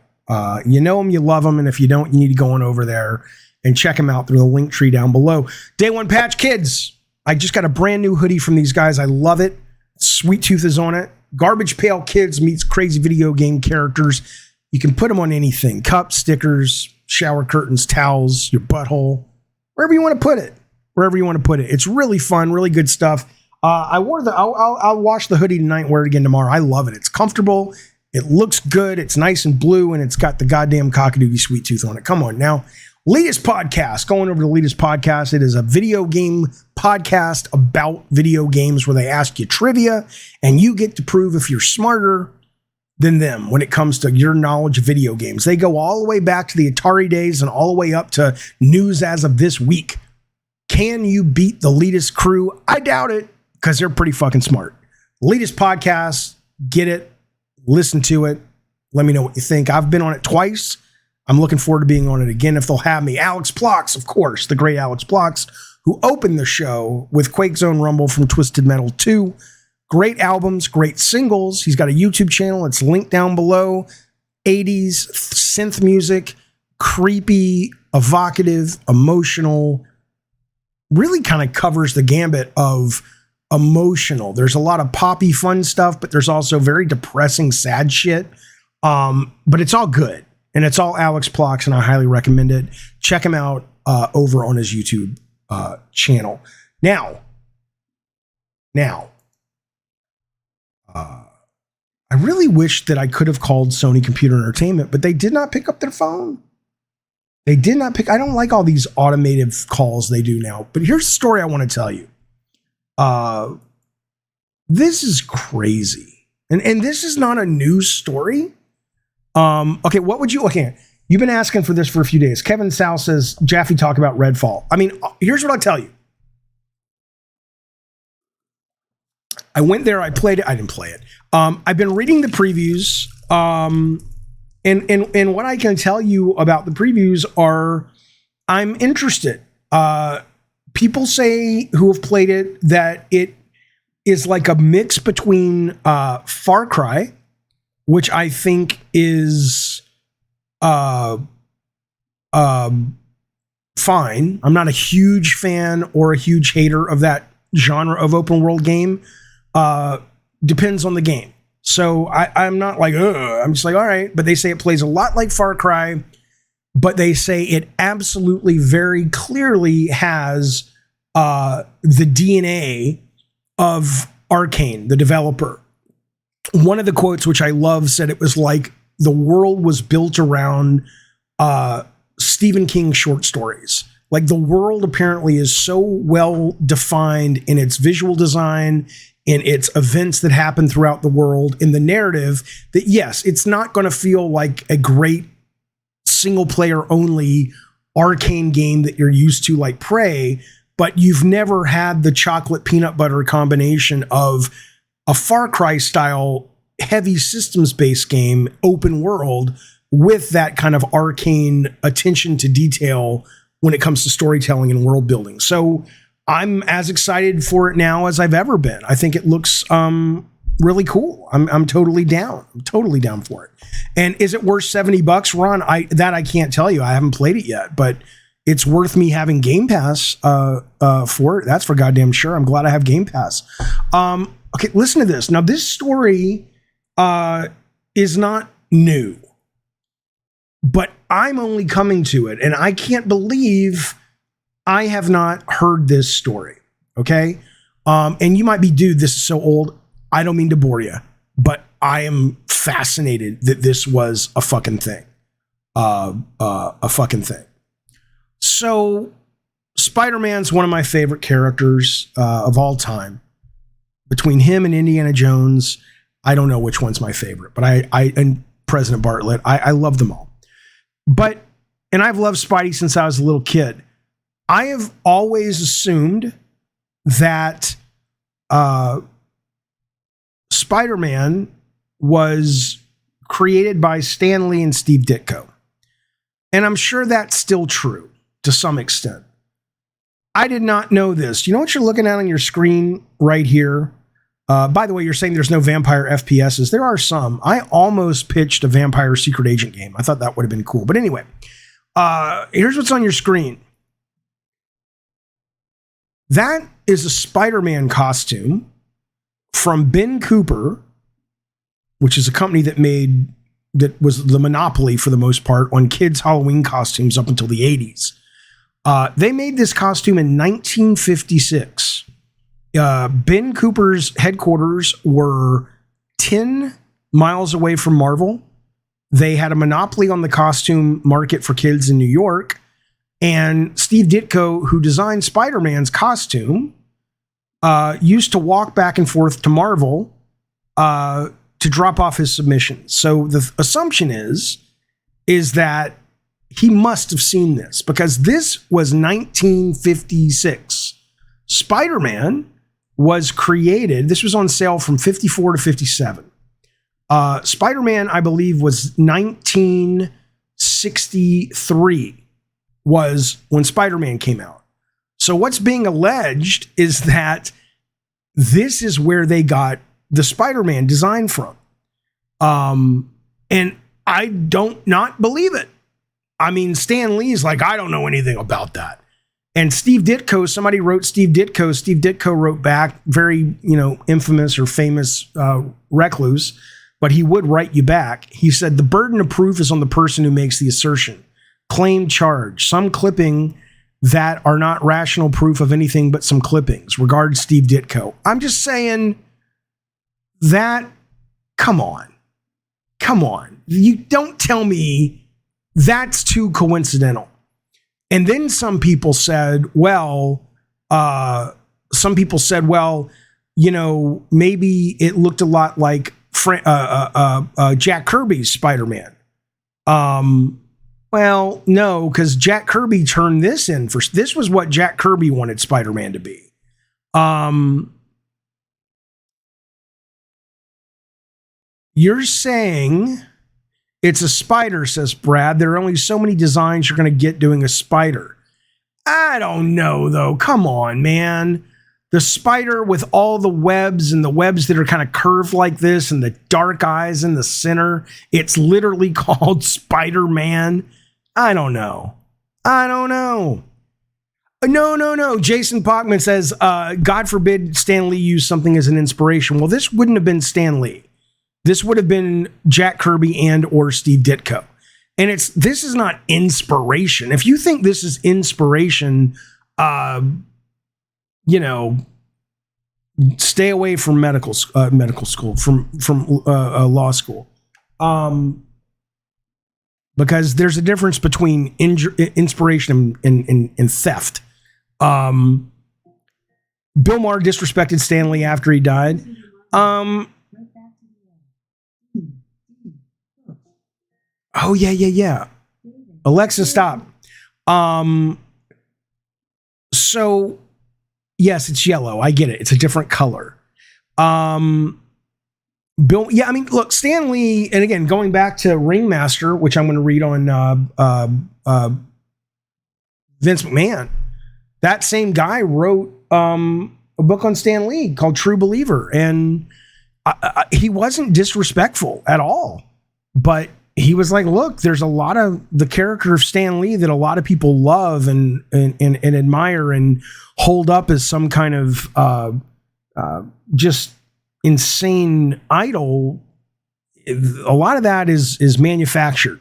You know them, you love them, and if you don't, you need to go on over there and check them out through the link tree down below. Day One Patch Kids. I just got a brand new hoodie from these guys. I love it. Sweet Tooth is on it. Garbage Pail Kids meets crazy video game characters. You can put them on anything. Cups, stickers, shower curtains, towels, your butthole, wherever you want to put it. Wherever you want to put it. It's really fun, really good stuff. I'll wash the hoodie tonight and wear it again tomorrow. I love it. It's comfortable. It looks good. It's nice and blue, and it's got the goddamn cockadoo Sweet Tooth on it. Come on now. Latest Podcast. Going over to the Latest Podcast. It is a video game podcast about video games where they ask you trivia, and you get to prove if you're smarter than them when it comes to your knowledge of video games. They go all the way back to the Atari days and all the way up to news as of this week. Can you beat the Latest crew? I doubt it, because they're pretty fucking smart. Latest Podcast. Get it. Listen to it. Let me know what you think. I've been on it twice. I'm looking forward to being on it again if they'll have me. Alex Plox, of course, the great Alex Plox, who opened the show with Quake Zone Rumble from Twisted Metal 2. Great albums, great singles. He's got a YouTube channel. It's linked down below. 80s synth music, creepy, evocative, emotional. Really kind of covers the gambit of emotional. There's a lot of poppy fun stuff, but there's also very depressing, sad shit. But it's all good. And it's all Alex Plox, and I highly recommend it. Check him out over on his YouTube channel. Now, I really wish that I could have called Sony Computer Entertainment, but they did not pick up their phone. They did not pick. I don't like all these automated calls they do now. But here's the story I want to tell you. This is crazy. And this is not a news story. Okay, what would you, okay, you've been asking for this for a few days. Kevin Sal says, Jaffe, talk about REDFALL. I mean, here's what I'll tell you. I went there, I played it, I didn't play it. I've been reading the previews, and what I can tell you about the previews are, I'm interested. People say who have played it that it is like a mix between Far Cry, which I think is fine. I'm not a huge fan or a huge hater of that genre of open world game. Depends on the game. So I'm not like, ugh. I'm just like, all right. But they say it plays a lot like Far Cry, but they say it absolutely very clearly has the DNA of Arcane, the developer. One of the quotes, which I love, said it was like the world was built around Stephen King short stories. Like the world apparently is so well defined in its visual design, in its events that happen throughout the world, in the narrative, that yes, it's not going to feel like a great single player only Arcane game that you're used to like Prey, but you've never had the chocolate peanut butter combination of a Far Cry style heavy systems based game, open world, with that kind of Arcane attention to detail when it comes to storytelling and world building. So I'm as excited for it now as I've ever been. I think it looks really cool. I'm totally down. I'm totally down for it. And is it worth $70, Ron? I can't tell you. I haven't played it yet, but it's worth me having Game Pass for it. That's for goddamn sure. I'm glad I have Game Pass. Okay, listen to this. Now, this story is not new, but I'm only coming to it, and I can't believe I have not heard this story. Okay? And you might be, dude, this is so old. I don't mean to bore you, but I am fascinated that this was a fucking thing. A fucking thing. So, Spider-Man's one of my favorite characters of all time. Between him and Indiana Jones, I don't know which one's my favorite, but I and President Bartlett, I love them all. And I've loved Spidey since I was a little kid. I have always assumed that Spider-Man was created by Stan Lee and Steve Ditko. And I'm sure that's still true to some extent. I did not know this. You know what you're looking at on your screen right here? By the way, you're saying there's no vampire FPSs. There are some. I almost pitched a vampire secret agent game. I thought that would have been cool. But anyway, here's what's on your screen. That is a Spider-Man costume from Ben Cooper, which is a company that was the monopoly for the most part on kids' Halloween costumes up until the 80s. They made this costume in 1956. Ben Cooper's headquarters were 10 miles away from Marvel. They had a monopoly on the costume market for kids in New York. And Steve Ditko, who designed Spider-Man's costume, used to walk back and forth to Marvel to drop off his submissions. So the assumption is that he must have seen this, because this was 1956. Spider-Man was created, this was on sale from 54 to 57. Spider-Man, I believe, was 1963 was when Spider-Man came out. So what's being alleged is that this is where they got the Spider-Man design from. And I don't not believe it. I mean, Stan Lee's like, I don't know anything about that. And Steve Ditko, somebody wrote Steve Ditko. Steve Ditko wrote back, very, infamous or famous recluse, but he would write you back. He said, the burden of proof is on the person who makes the assertion. Claim charge. Some clipping that are not rational proof of anything but some clippings. Regards, Steve Ditko. I'm just saying that, come on. You don't tell me that's too coincidental. And then some people said, maybe it looked a lot like Jack Kirby's Spider-Man. Well, no, because Jack Kirby turned this in for, this was what Jack Kirby wanted Spider-Man to be. You're saying it's a spider, says Brad. There are only so many designs you're going to get doing a spider. I don't know, though. Come on, man. The spider with all the webs and the webs that are kind of curved like this and the dark eyes in the center. It's literally called Spider-Man. I don't know. No. Jason Pockman says, God forbid Stan Lee used something as an inspiration. Well, this wouldn't have been Stan Lee. This would have been Jack Kirby and or Steve Ditko. And this is not inspiration. If you think this is inspiration, stay away from medical school, from law school. Because there's a difference between inspiration and theft. Bill Maher disrespected Stan Lee after he died. Oh, yeah. Alexa, stop. So, yes, it's yellow. I get it. It's a different color. Look, Stan Lee, and again, going back to Ringmaster, which I'm going to read on Vince McMahon, that same guy wrote a book on Stan Lee called True Believer, and he wasn't disrespectful at all, but he was like, look, there's a lot of the character of Stan Lee that a lot of people love and admire and hold up as some kind of just insane idol. A lot of that is manufactured.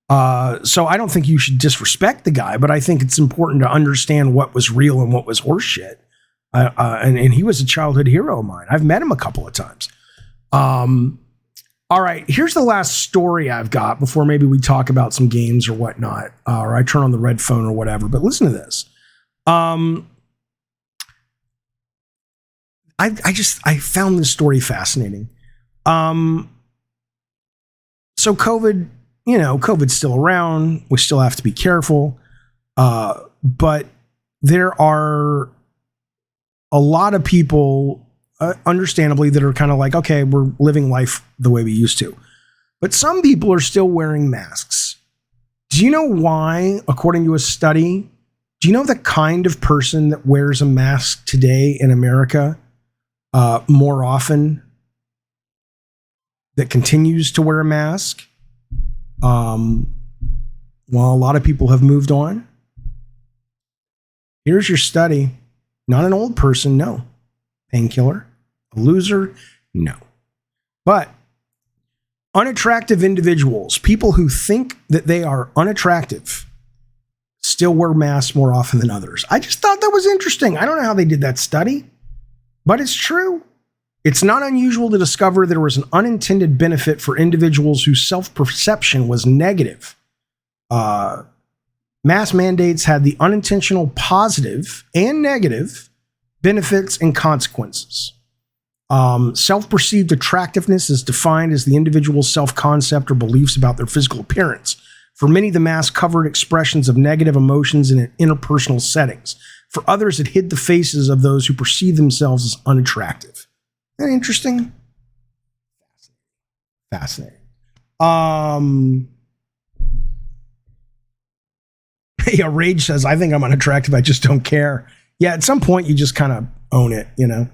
So I don't think you should disrespect the guy, but I think it's important to understand what was real and what was horseshit. And he was a childhood hero of mine. I've met him a couple of times. All right, here's the last story I've got before maybe we talk about some games or whatnot, or I turn on the red phone or whatever. But listen to this. I found this story fascinating. So COVID's still around. We still have to be careful. But there are a lot of people, understandably, that are kind of like, okay, we're living life the way we used to. But some people are still wearing masks. Do you know why, according to a study? Do you know the kind of person that wears a mask today in America more often, that continues to wear a mask? While a lot of people have moved on. Here's your study. Not an old person, no. Painkiller. A loser, no. But unattractive individuals, people who think that they are unattractive, still wear masks more often than others. I just thought that was interesting. I don't know how they did that study, but it's true. It's not unusual to discover there was an unintended benefit for individuals whose self-perception was negative. Mask mandates had the unintentional positive and negative benefits and consequences. Self-perceived attractiveness is defined as the individual's self-concept or beliefs about their physical appearance. For many, the mask covered expressions of negative emotions in interpersonal settings. For others, it hid the faces of those who perceive themselves as unattractive. Isn't that interesting? Fascinating. Yeah, Rage says, I think I'm unattractive. I just don't care. Yeah, at some point, you just kind of own it, you know?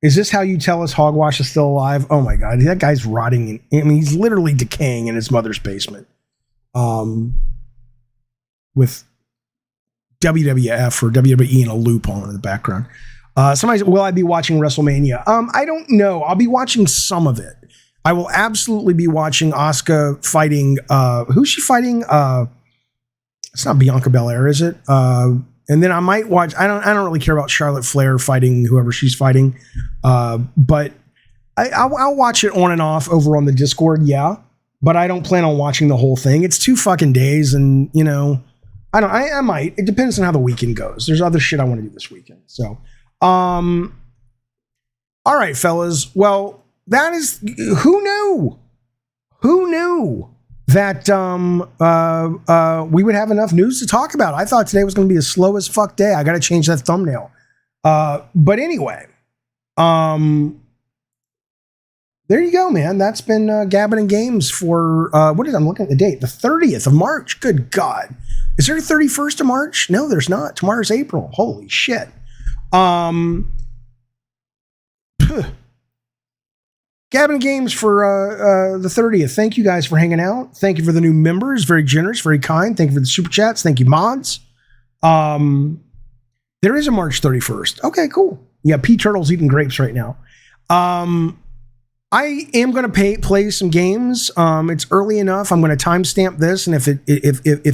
Is this how you tell us Hogwash is still alive? Oh my God, that guy's rotting. He's literally decaying in his mother's basement. With WWF or WWE in a loop on in the background. Somebody said, will I be watching WrestleMania? I don't know. I'll be watching some of it. I will absolutely be watching Asuka fighting. Who's she fighting? It's not Bianca Belair, is it? And then I might watch. I don't really care about Charlotte Flair fighting whoever she's fighting, but I'll watch it on and off over on the Discord. Yeah, but I don't plan on watching the whole thing. It's 2 fucking days, and you know, I might. It depends on how the weekend goes. There's other shit I want to do this weekend. So, all right, fellas. Well, that is who knew. Who knew that we would have enough news to talk about? I thought today was going to be a slow as fuck day. I got to change that thumbnail. But anyway, there you go, man. That's been Gabbing and Games for, what is I'm looking at the date? The 30th of March. Good God. Is there a 31st of March? No, there's not. Tomorrow's April. Holy shit. Gabbing and Games for the 30th. Thank you guys for hanging out. Thank you for the new members. Very generous, very kind. Thank you for the super chats. Thank you, mods. There is a March 31st. Okay, cool. Yeah, P Turtle's eating grapes right now. I am going to play some games. It's early enough. I'm going to timestamp this, and if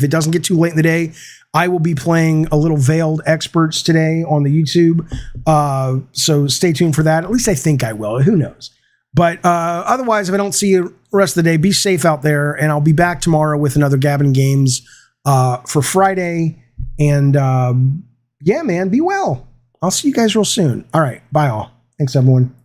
it doesn't get too late in the day, I will be playing a little Veiled Experts today on the YouTube. So stay tuned for that. At least I think I will. Who knows? But otherwise, if I don't see you the rest of the day, be safe out there, and I'll be back tomorrow with another Gabbing Games for Friday. And yeah, man, be well. I'll see you guys real soon. All right, bye all. Thanks, everyone.